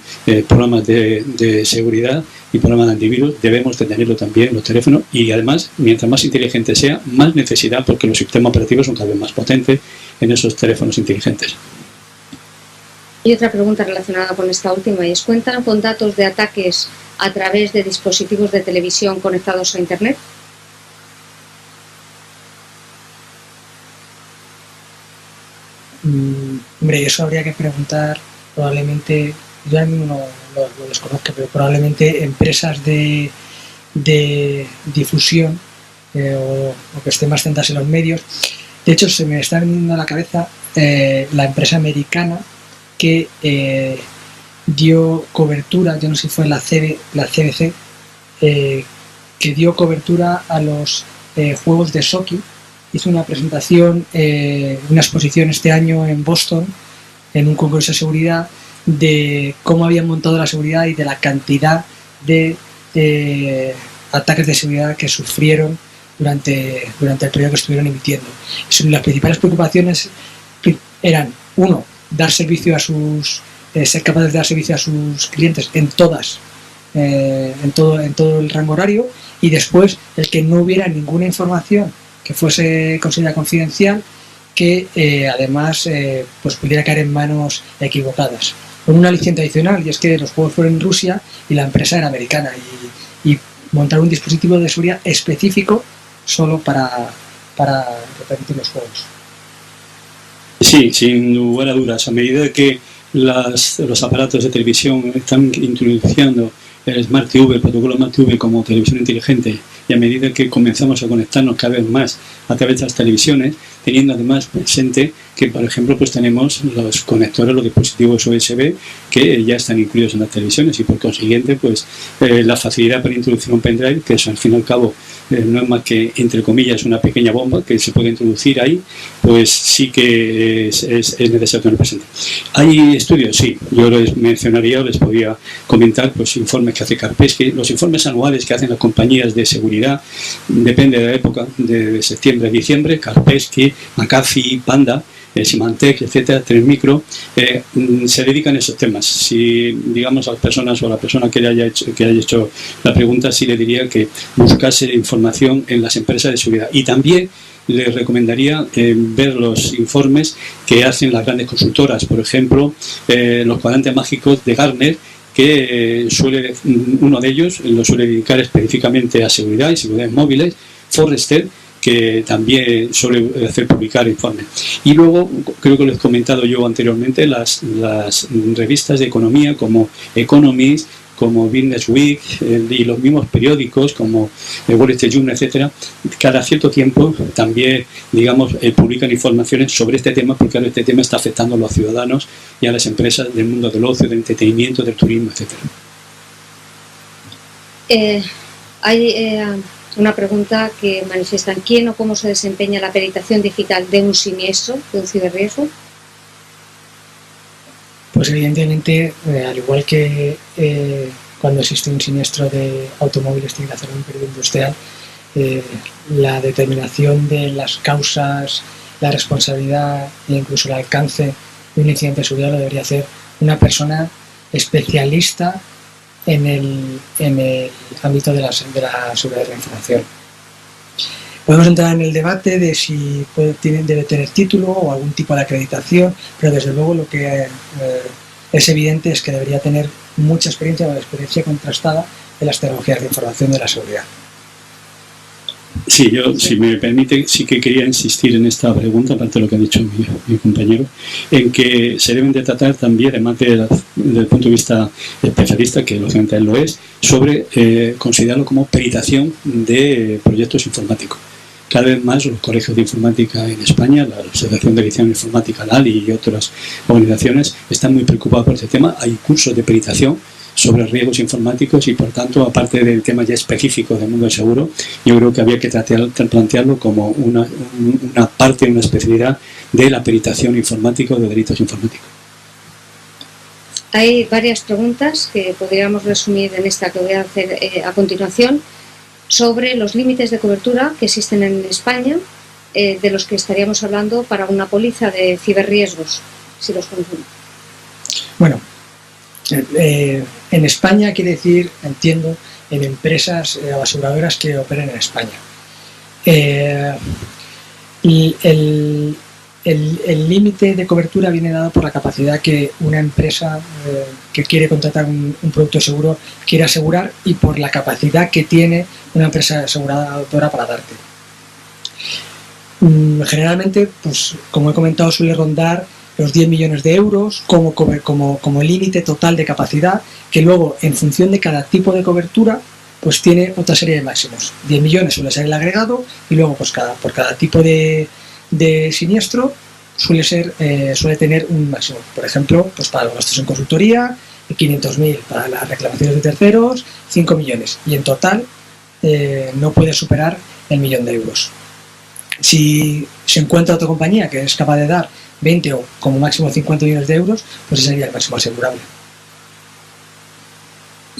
programas de seguridad y programas de antivirus, debemos de tenerlo también en los teléfonos, y además, mientras más inteligente sea, más necesidad, porque los sistemas operativos son cada vez más potentes en esos teléfonos inteligentes. Y otra pregunta relacionada con esta última, y es: ¿cuentan con datos de ataques a través de dispositivos de televisión conectados a Internet? Hombre, eso habría que preguntar, probablemente, yo ahora mismo no lo desconozco, pero probablemente empresas de difusión o que estén más centradas en los medios. De hecho, se me está viniendo a la cabeza la empresa americana que dio cobertura, yo no sé si fue la CBC, que dio cobertura a los juegos de Shocky. Hizo una presentación, una exposición este año en Boston, en un congreso de seguridad, de cómo habían montado la seguridad y de la cantidad de ataques de seguridad que sufrieron durante el periodo que estuvieron emitiendo. Las principales preocupaciones eran, uno, dar servicio a ser capaces de dar servicio a sus clientes en todo el rango horario, y después el que no hubiera ninguna información que fuese considerada confidencial, que además pues pudiera caer en manos equivocadas. Con una aliciente adicional, y es que los juegos fueron en Rusia y la empresa era americana, y montar un dispositivo de seguridad específico solo para repermitir los juegos. Sí, sin lugar a dudas. A medida que los aparatos de televisión están introduciendo el Smart TV, el protocolo Smart TV como televisión inteligente, y a medida que comenzamos a conectarnos cada vez más a través de las televisiones, teniendo además presente que, por ejemplo, pues tenemos los conectores, los dispositivos USB que ya están incluidos en las televisiones, y por consiguiente pues la facilidad para introducir un pendrive, que eso al fin y al cabo no es más que, entre comillas, una pequeña bomba que se puede introducir ahí, pues sí que es necesario tener presente. ¿Hay estudios? Sí, yo les mencionaría, les podría comentar pues informes que hace Kaspersky, los informes anuales que hacen las compañías de seguridad, depende de la época, de septiembre a diciembre. Kaspersky, McAfee, Panda, Symantec, etcétera, Telemicro, se dedican a esos temas. Si, digamos, a las personas o a la persona que haya hecho la pregunta, sí le diría que buscase información en las empresas de seguridad, y también les recomendaría ver los informes que hacen las grandes consultoras, por ejemplo, los cuadrantes mágicos de Gartner, que uno de ellos lo suele dedicar específicamente a seguridad y seguridad móviles, Forrester, que también suele hacer publicar informes. Y luego, creo que lo he comentado yo anteriormente, las revistas de economía como Economist, como Business Week, y los mismos periódicos como Wall Street Journal, etcétera, cada cierto tiempo también, digamos, publican informaciones sobre este tema, porque ahora este tema está afectando a los ciudadanos y a las empresas del mundo del ocio, del entretenimiento, del turismo, etcétera. Hay una pregunta que manifiesta: ¿quién o cómo se desempeña la peritación digital de un siniestro, de un ciberriesgo? Pues evidentemente, al igual que cuando existe un siniestro de automóviles tiene que hacer un perito industrial, la determinación de las causas, la responsabilidad e incluso el alcance de un incidente de seguridad lo debería hacer una persona especialista en el ámbito de la seguridad de la información. Podemos entrar en el debate de si debe tener título o algún tipo de acreditación, pero desde luego lo que es evidente es que debería tener mucha experiencia o experiencia contrastada en las tecnologías de información de la seguridad. Sí, yo, si me permite, sí que quería insistir en esta pregunta, aparte de lo que ha dicho mi compañero, en que se deben de tratar también, además desde el punto de vista especialista, que lógicamente él lo es, sobre considerarlo como peritación de proyectos informáticos. Cada vez más los colegios de informática en España, la Asociación de Edición Informática, la ALI y otras organizaciones están muy preocupados por este tema. Hay cursos de peritación sobre riesgos informáticos y, por tanto, aparte del tema ya específico del mundo del seguro, yo creo que había que plantearlo como una parte, una especialidad de la peritación informática de delitos informáticos. Hay varias preguntas que podríamos resumir en esta que voy a hacer a continuación sobre los límites de cobertura que existen en España, de los que estaríamos hablando para una póliza de ciberriesgos, si los conocemos. Bueno, en España quiere decir, entiendo, en empresas o aseguradoras que operen en España. El límite de cobertura viene dado por la capacidad que una empresa que quiere contratar un producto de seguro quiere asegurar y por la capacidad que tiene una empresa aseguradora para darte. Generalmente, pues como he comentado, suele rondar los 10 millones de euros como límite total de capacidad, que luego, en función de cada tipo de cobertura, pues tiene otra serie de máximos. 10 millones suele ser el agregado y luego pues por cada tipo de siniestro suele tener un máximo. Por ejemplo, pues para los gastos en consultoría, 500.000, para las reclamaciones de terceros, 5 millones. Y en total no puede superar el 1.000.000 de euros. Si se encuentra otra compañía que es capaz de dar 20 o como máximo 50 millones de euros, pues ese sería el máximo asegurable.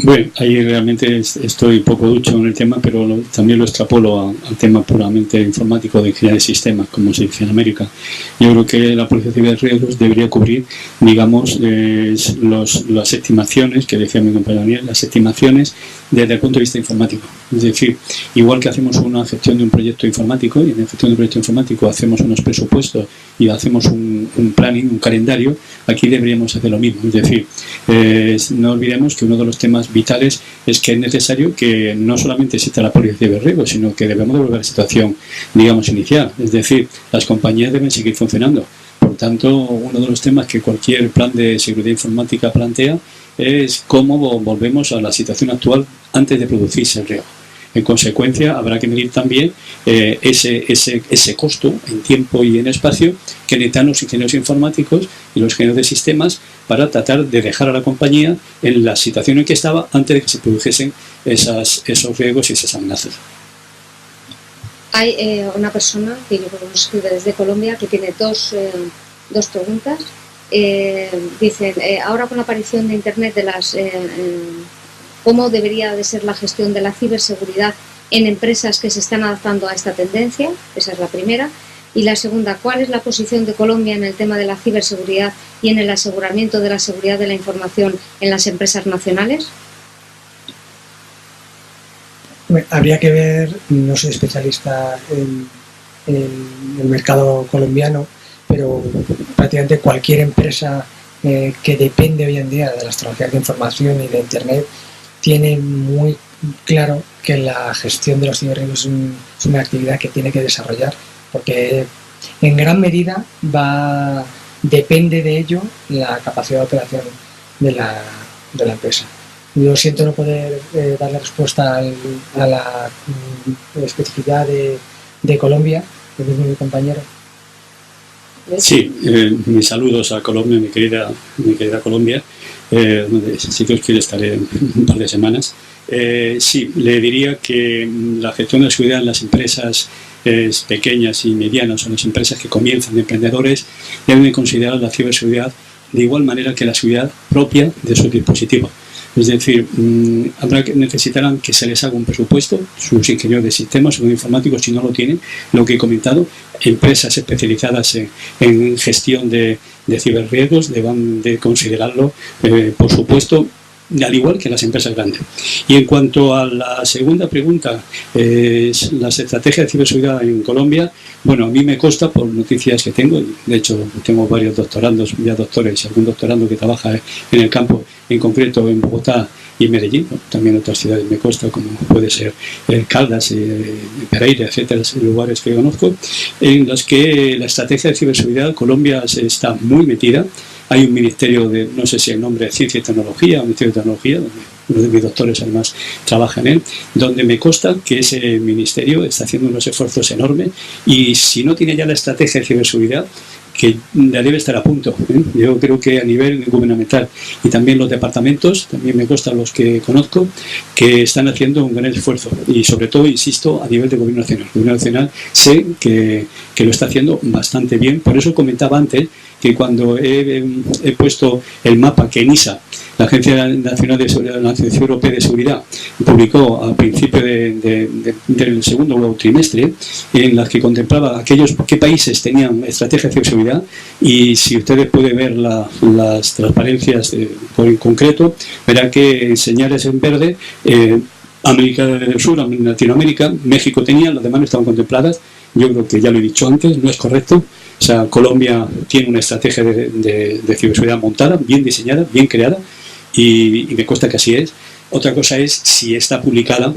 Bueno, ahí realmente estoy poco ducho en el tema, pero también lo extrapolo al tema puramente informático de ingeniería de sistemas, como se dice en América. Yo creo que la Policía Civil de Riesgos debería cubrir, digamos, las estimaciones, que decía mi compañero Daniel, las estimaciones desde el punto de vista informático. Es decir, igual que hacemos una gestión de un proyecto informático, y en la gestión de un proyecto informático hacemos unos presupuestos y hacemos un planning, un calendario, aquí deberíamos hacer lo mismo. Es decir, no olvidemos que uno de los temas vitales es que es necesario que no solamente exista la Policía Civil de Riesgos, sino que debemos de volver a la situación, digamos, inicial. Es decir, las compañías deben seguir funcionando. Por tanto, uno de los temas que cualquier plan de seguridad informática plantea es cómo volvemos a la situación actual antes de producirse el riesgo. En consecuencia, habrá que medir también ese costo en tiempo y en espacio que necesitan los ingenieros informáticos y los ingenieros de sistemas para tratar de dejar a la compañía en la situación en que estaba antes de que se produjesen esos riesgos y esas amenazas. Hay una persona que yo creo que nos escribe desde Colombia que tiene dos preguntas. Dicen, ahora con la aparición de Internet, ¿cómo debería de ser la gestión de la ciberseguridad en empresas que se están adaptando a esta tendencia? Esa es la primera. Y la segunda, ¿cuál es la posición de Colombia en el tema de la ciberseguridad y en el aseguramiento de la seguridad de la información en las empresas nacionales? Habría que ver, no soy especialista en el mercado colombiano, pero prácticamente cualquier empresa que depende hoy en día de las tecnologías de información y de Internet tiene muy claro que la gestión de los ciberriesgos es una actividad que tiene que desarrollar, porque en gran medida depende de ello la capacidad de operación de la empresa. Yo siento no poder darle respuesta a la especificidad de Colombia, que es mi compañero. Sí, mis saludos a Colombia, mi querida Colombia, donde si Dios quiere estaré un par de semanas. Sí, le diría que la gestión de la seguridad en las empresas pequeñas y medianas, o las empresas que comienzan de emprendedores, deben de considerar la ciberseguridad de igual manera que la seguridad propia de sus dispositivos. Es decir, necesitarán que se les haga un presupuesto, sus ingenieros de sistemas, sus informáticos, si no lo tienen, lo que he comentado, empresas especializadas en gestión de ciberriesgos deban de considerarlo, por supuesto, al igual que las empresas grandes. Y en cuanto a la segunda pregunta, las estrategias de ciberseguridad en Colombia, bueno, a mí me consta por noticias que tengo, de hecho tengo varios doctorandos, ya doctores, algún doctorando que trabaja en el campo, en concreto en Bogotá y Medellín, también otras ciudades me consta, como puede ser Caldas, Pereira, etcétera, lugares que conozco, en los que la estrategia de ciberseguridad Colombia está muy metida. Hay un ministerio de, no sé si el nombre es Ciencia y Tecnología, un ministerio de Tecnología, donde uno de mis doctores además trabaja en él, donde me consta que ese ministerio está haciendo unos esfuerzos enormes y si no tiene ya la estrategia de ciberseguridad, que ya debe estar a punto. Yo creo que a nivel gubernamental y también los departamentos, también me consta los que conozco, que están haciendo un gran esfuerzo y sobre todo, insisto, a nivel de gobierno nacional. El gobierno nacional sé que lo está haciendo bastante bien, por eso comentaba antes que cuando he puesto el mapa que ENISA, la Agencia Nacional de Seguridad, la Agencia Europea de Seguridad, publicó al principio del segundo trimestre, en las que contemplaba qué países tenían estrategia de ciberseguridad, y si ustedes pueden ver las transparencias en concreto, verán que en señales en verde, América del Sur, Latinoamérica, México tenía, las demás no estaban contempladas. Yo creo que ya lo he dicho antes, no es correcto. O sea, Colombia tiene una estrategia de ciberseguridad montada, bien diseñada, bien creada, y me consta que así es. Otra cosa es si está publicada,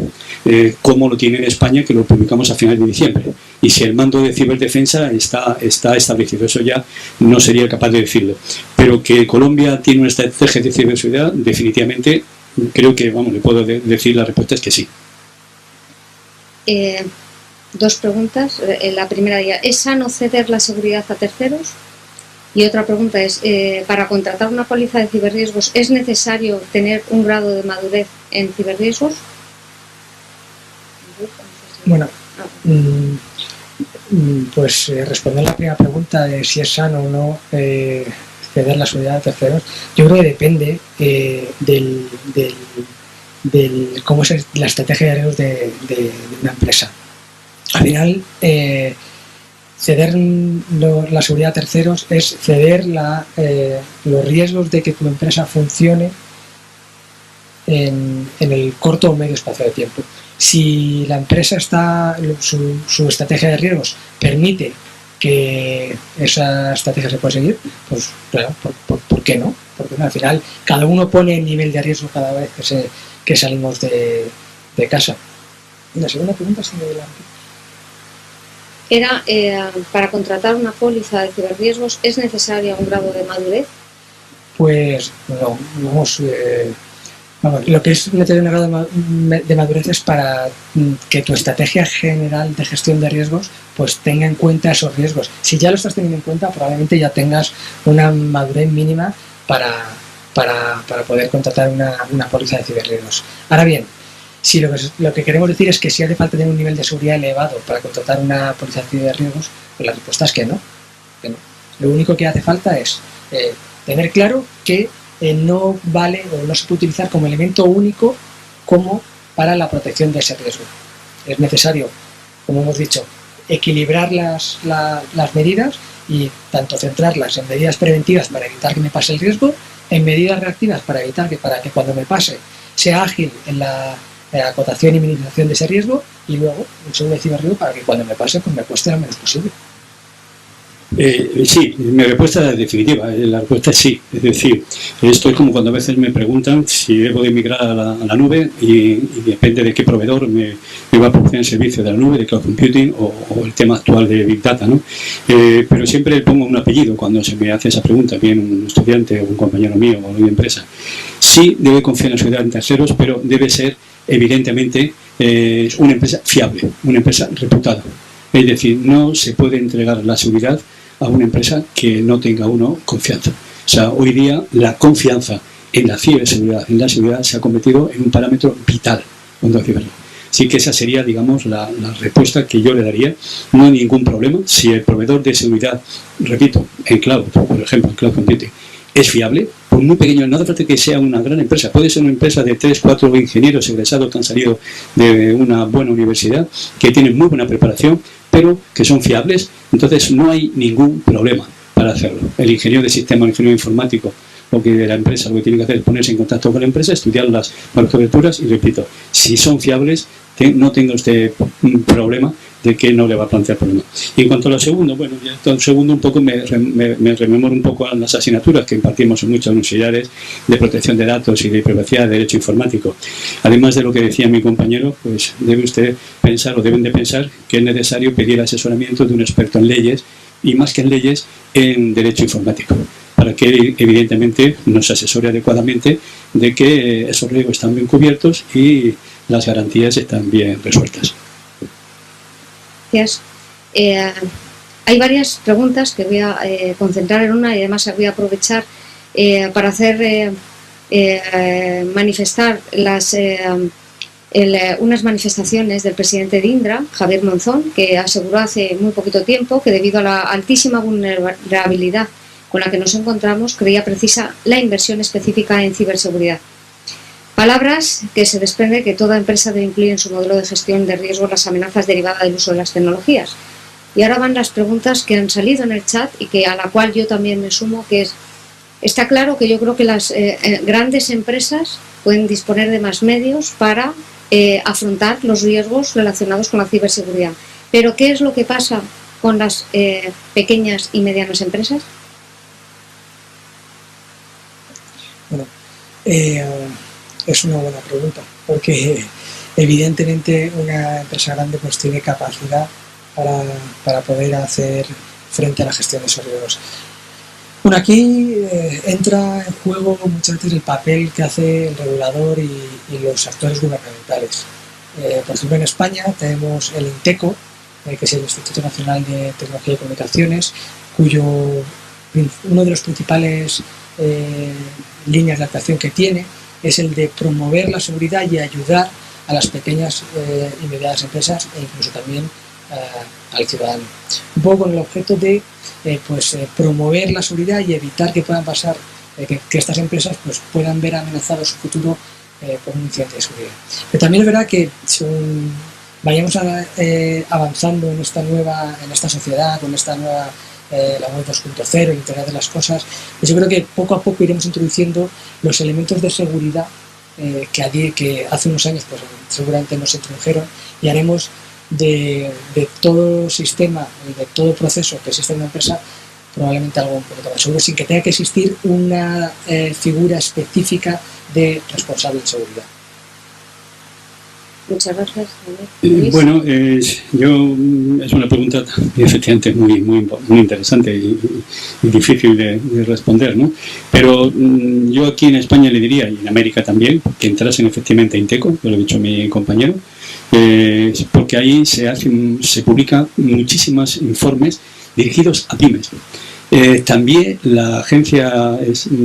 como lo tiene en España, que lo publicamos a finales de diciembre. Y si el mando de ciberdefensa está establecido, eso ya no sería capaz de decirlo. Pero que Colombia tiene una estrategia de ciberseguridad, definitivamente, creo que, vamos, le puedo decir la respuesta es que sí. Dos preguntas. La primera, ¿es sano ceder la seguridad a terceros? Y otra pregunta es, para contratar una póliza de ciberriesgos, ¿es necesario tener un grado de madurez en ciberriesgos? Bueno, pues responder a la primera pregunta de si es sano o no ceder la seguridad a terceros, yo creo que depende del cómo es la estrategia de riesgos de una empresa. Al final, ceder la seguridad a terceros es ceder los riesgos de que tu empresa funcione en el corto o medio espacio de tiempo. Si la empresa su estrategia de riesgos permite que esa estrategia se pueda seguir, pues claro, ¿por qué no? Porque al final cada uno pone el nivel de riesgo cada vez que salimos de casa. Y la segunda pregunta es era, para contratar una póliza de ciberriesgos, ¿es necesario un grado de madurez? Pues no, vamos, lo que es meter un grado de madurez es para que tu estrategia general de gestión de riesgos pues tenga en cuenta esos riesgos. Si ya lo estás teniendo en cuenta, probablemente ya tengas una madurez mínima para poder contratar una póliza de ciberriesgos. Ahora bien, si lo que queremos decir es que si hace falta tener un nivel de seguridad elevado para contratar una póliza de ciberriesgos, pues la respuesta es que no. Lo único que hace falta es tener claro que no vale o no se puede utilizar como elemento único como para la protección de ese riesgo. Es necesario, como hemos dicho, equilibrar las medidas y tanto centrarlas en medidas preventivas para evitar que me pase el riesgo, en medidas reactivas para que cuando me pase sea ágil en la acotación y minimización de ese riesgo, y luego un seguro de ciberriesgo para que cuando me pase pues me cueste lo menos posible. Sí, mi respuesta es definitiva. La respuesta es sí. Es decir, esto es como cuando a veces me preguntan si debo de migrar a la nube y depende de qué proveedor me va a proporcionar el servicio de la nube, de cloud computing o el tema actual de Big Data, ¿no? Pero siempre pongo un apellido cuando se me hace esa pregunta, bien un estudiante o un compañero mío o una empresa. Sí debe confiar en la seguridad en terceros, pero debe ser evidentemente una empresa fiable, una empresa reputada. Es decir, no se puede entregar la seguridad a una empresa que no tenga uno confianza. O sea, hoy día la confianza en la ciberseguridad, en la seguridad, se ha convertido en un parámetro vital cuando hay ciberseguridad. Así que esa sería, digamos, la respuesta que yo le daría. No hay ningún problema. Si el proveedor de seguridad, repito, en cloud, por ejemplo, en cloud computing, es fiable, por muy pequeño, no hace falta que sea una gran empresa, puede ser una empresa de 3, 4 ingenieros egresados que han salido de una buena universidad, que tienen muy buena preparación, pero que son fiables, entonces no hay ningún problema para hacerlo. El ingeniero de sistema, el ingeniero informático, o que la empresa lo que tiene que hacer es ponerse en contacto con la empresa, estudiar las coberturas y, repito, si son fiables, no tenga usted un problema de que no le va a plantear problema. Y en cuanto a lo segundo, bueno, ya todo el segundo un poco me rememoro un poco a las asignaturas que impartimos en muchas universidades de protección de datos y de privacidad, de derecho informático. Además de lo que decía mi compañero, pues debe usted pensar o deben de pensar que es necesario pedir asesoramiento de un experto en leyes y más que en leyes, en derecho informático, para que evidentemente nos asesore adecuadamente de que esos riesgos están bien cubiertos y las garantías están bien resueltas. Gracias. Hay varias preguntas que voy a concentrar en una y además voy a aprovechar para hacer manifestar unas manifestaciones del presidente de Indra, Javier Monzón, que aseguró hace muy poquito tiempo que debido a la altísima vulnerabilidad con la que nos encontramos, creía precisa la inversión específica en ciberseguridad. Palabras que se desprende que toda empresa debe incluir en su modelo de gestión de riesgos las amenazas derivadas del uso de las tecnologías. Y ahora van las preguntas que han salido en el chat y que a la cual yo también me sumo, que es, está claro que yo creo que las grandes empresas pueden disponer de más medios para afrontar los riesgos relacionados con la ciberseguridad. Pero ¿qué es lo que pasa con las pequeñas y medianas empresas? Bueno, es una buena pregunta, porque evidentemente una empresa grande pues tiene capacidad para poder hacer frente a la gestión de esos riesgos. Bueno, aquí entra en juego muchas veces el papel que hace el regulador y los actores gubernamentales. Por ejemplo, en España tenemos el INTECO, que es el Instituto Nacional de Tecnología y Comunicaciones, cuyo uno de los principales líneas de actuación que tiene es el de promover la seguridad y ayudar a las pequeñas y medianas empresas e incluso también al ciudadano. Un poco con el objeto de promover la seguridad y evitar que puedan pasar, que estas empresas pues, puedan ver amenazado su futuro por un incidente de seguridad. Pero también es verdad que según vayamos avanzando en esta sociedad, con esta nueva la web 2.0, el Internet de las cosas, pues yo creo que poco a poco iremos introduciendo los elementos de seguridad que hace unos años pues, seguramente nos introdujeron y haremos de todo sistema y de todo proceso que existe en una empresa probablemente algo un poquito más seguro, sin que tenga que existir una figura específica de responsable de seguridad. Muchas gracias. Bueno, es una pregunta efectivamente muy interesante y difícil de responder, ¿no? Pero yo aquí en España le diría, y en América también, que entrasen efectivamente a INTECO, yo lo he dicho a mi compañero, porque ahí se publican muchísimos informes dirigidos a pymes. También la Agencia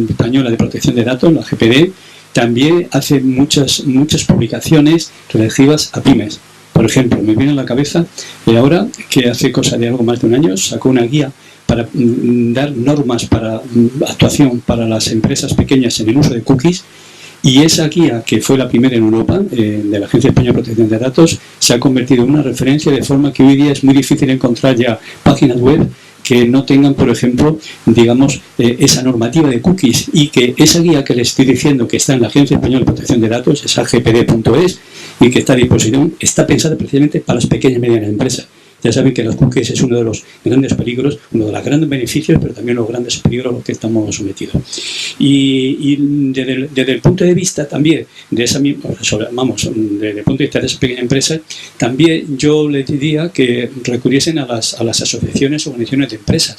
Española de Protección de Datos, la GPD, también hace muchas publicaciones relativas a pymes. Por ejemplo, me viene a la cabeza ahora que hace cosa de algo más de un año sacó una guía para dar normas para actuación para las empresas pequeñas en el uso de cookies, y esa guía, que fue la primera en Europa, de la Agencia Española de Protección de Datos, se ha convertido en una referencia, de forma que hoy día es muy difícil encontrar ya páginas web que no tengan, por ejemplo, digamos, esa normativa de cookies, y que esa guía que les estoy diciendo que está en la Agencia Española de Protección de Datos, esa gpd.es, y que está a disposición, está pensada precisamente para las pequeñas y medianas empresas. Ya saben que los cookies es uno de los grandes peligros, uno de los grandes beneficios, pero también los grandes peligros a los que estamos sometidos. Y desde el punto de vista también de esa misma, desde el punto de vista de esa pequeña empresa, también yo les diría que recurriesen a las asociaciones o organizaciones de empresas,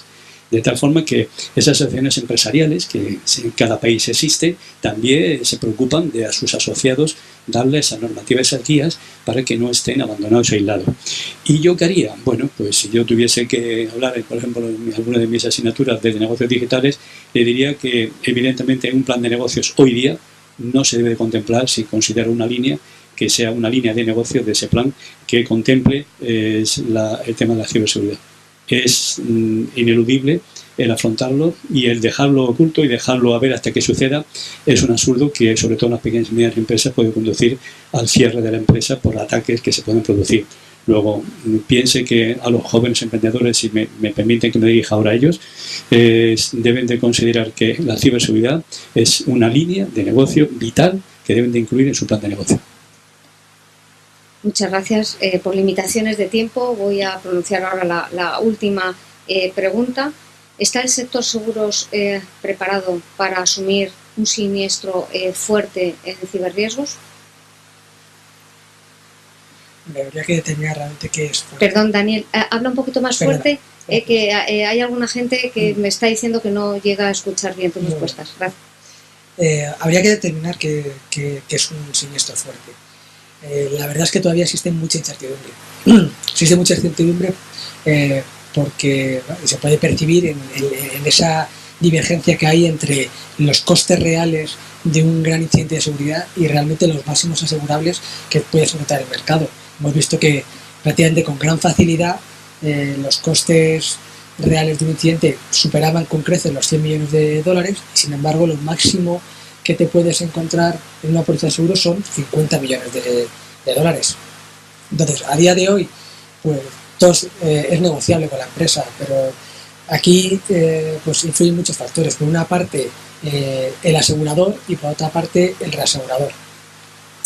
de tal forma que esas asociaciones empresariales, que en cada país existen, también se preocupan de a sus asociados darles esa normativa, esas guías, para que no estén abandonados y aislados. ¿Y yo qué haría? Bueno, pues si yo tuviese que hablar, por ejemplo, en alguna de mis asignaturas de negocios digitales, le diría que evidentemente un plan de negocios hoy día no se debe contemplar si considera una línea que sea una línea de negocios de ese plan que contemple el tema de la ciberseguridad. Es ineludible el afrontarlo, y el dejarlo oculto y dejarlo a ver hasta que suceda es un absurdo que, sobre todo en las pequeñas y medianas empresas, puede conducir al cierre de la empresa por ataques que se pueden producir. Luego, piense que a los jóvenes emprendedores, si me permiten que me dirija ahora a ellos, deben de considerar que la ciberseguridad es una línea de negocio vital que deben de incluir en su plan de negocio. Muchas gracias. Por limitaciones de tiempo voy a pronunciar ahora la última pregunta. ¿Está el sector seguros preparado para asumir un siniestro fuerte en ciberriesgos? Habría que determinar realmente qué es fuerte. Perdón, Daniel, habla un poquito más fuerte, que hay alguna gente que me está diciendo que no llega a escuchar bien tus respuestas. Gracias. Habría que determinar qué es un siniestro fuerte. La verdad es que todavía existe mucha incertidumbre. Existe mucha incertidumbre porque se puede percibir en esa divergencia que hay entre los costes reales de un gran incidente de seguridad y realmente los máximos asegurables que puede soportar el mercado. Hemos visto que prácticamente con gran facilidad los costes reales de un incidente superaban con creces los 100 millones de dólares y sin embargo lo máximo que te puedes encontrar en una póliza de seguro son 50 millones de dólares. Entonces, a día de hoy, pues todo es negociable con la empresa, pero aquí pues influyen muchos factores. Por una parte, el asegurador y por otra parte, el reasegurador.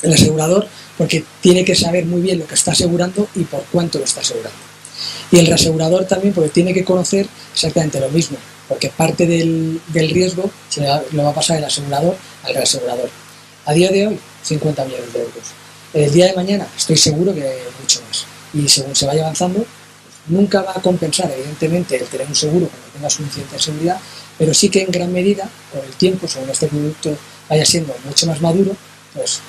El asegurador porque tiene que saber muy bien lo que está asegurando y por cuánto lo está asegurando. Y el reasegurador también porque tiene que conocer exactamente lo mismo, porque parte del riesgo se lo va a pasar el asegurador al reasegurador. A día de hoy, 50 millones de euros. El día de mañana estoy seguro que mucho más. Y según se vaya avanzando, pues nunca va a compensar, evidentemente, el tener un seguro cuando tengas un incidente de seguridad, pero sí que en gran medida, con el tiempo, según este producto vaya siendo mucho más maduro, pues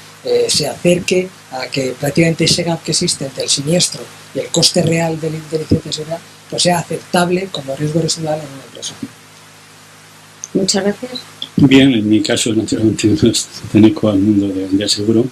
se acerque a que prácticamente ese gap que existe entre el siniestro y el coste real del incidente de seguridad pues sea aceptable como riesgo residual en una empresa. Muchas gracias. Bien, en mi caso, naturalmente, no pertenezco al mundo del seguro,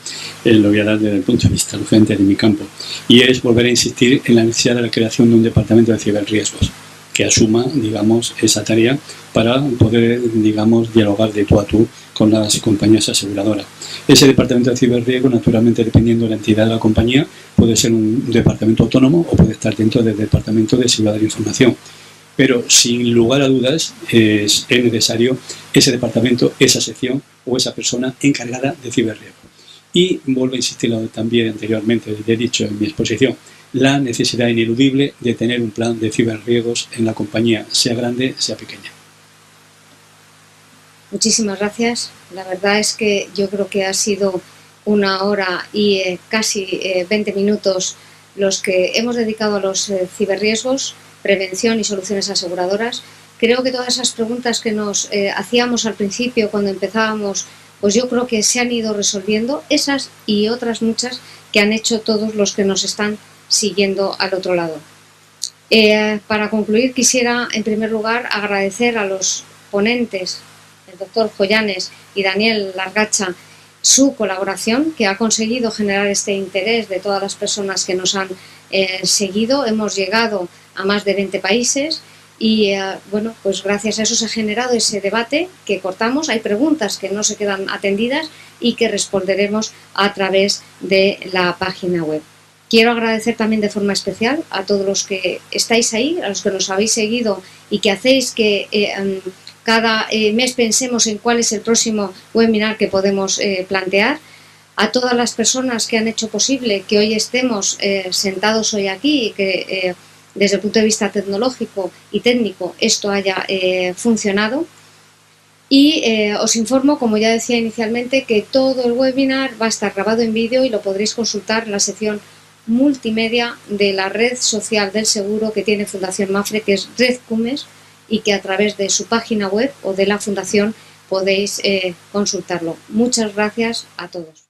lo voy a dar desde el punto de vista urgente de mi campo, y es volver a insistir en la necesidad de la creación de un departamento de ciberriesgos que asuma, digamos, esa tarea para poder, digamos, dialogar de tú a tú con las compañías aseguradoras. Ese departamento de ciberriesgo, naturalmente, dependiendo de la entidad de la compañía, puede ser un departamento autónomo o puede estar dentro del departamento de seguridad de la información. Pero, sin lugar a dudas, es necesario ese departamento, esa sección o esa persona encargada de ciberriesgo. Y vuelvo a insistir también anteriormente, he dicho en mi exposición, la necesidad ineludible de tener un plan de ciberriesgos en la compañía, sea grande, sea pequeña. Muchísimas gracias. La verdad es que yo creo que ha sido 1 hora y casi 20 minutos los que hemos dedicado a los ciberriesgos, prevención y soluciones aseguradoras. Creo que todas esas preguntas que nos hacíamos al principio cuando empezábamos, pues yo creo que se han ido resolviendo, esas y otras muchas que han hecho todos los que nos están siguiendo al otro lado. Para concluir, quisiera en primer lugar agradecer a los ponentes, el doctor Joyanes y Daniel Largacha, su colaboración, que ha conseguido generar este interés de todas las personas que nos han seguido. Hemos llegado a más de 20 países y bueno, pues gracias a eso se ha generado ese debate que cortamos. Hay preguntas que no se quedan atendidas y que responderemos a través de la página web. Quiero agradecer también de forma especial a todos los que estáis ahí, a los que nos habéis seguido y que hacéis que cada mes pensemos en cuál es el próximo webinar que podemos plantear. A todas las personas que han hecho posible que hoy estemos sentados hoy aquí y que desde el punto de vista tecnológico y técnico esto haya funcionado. Y os informo, como ya decía inicialmente, que todo el webinar va a estar grabado en vídeo y lo podréis consultar en la sección multimedia de la red social del seguro que tiene Fundación Mapfre, que es Red Cumes, y que a través de su página web o de la fundación podéis consultarlo. Muchas gracias a todos.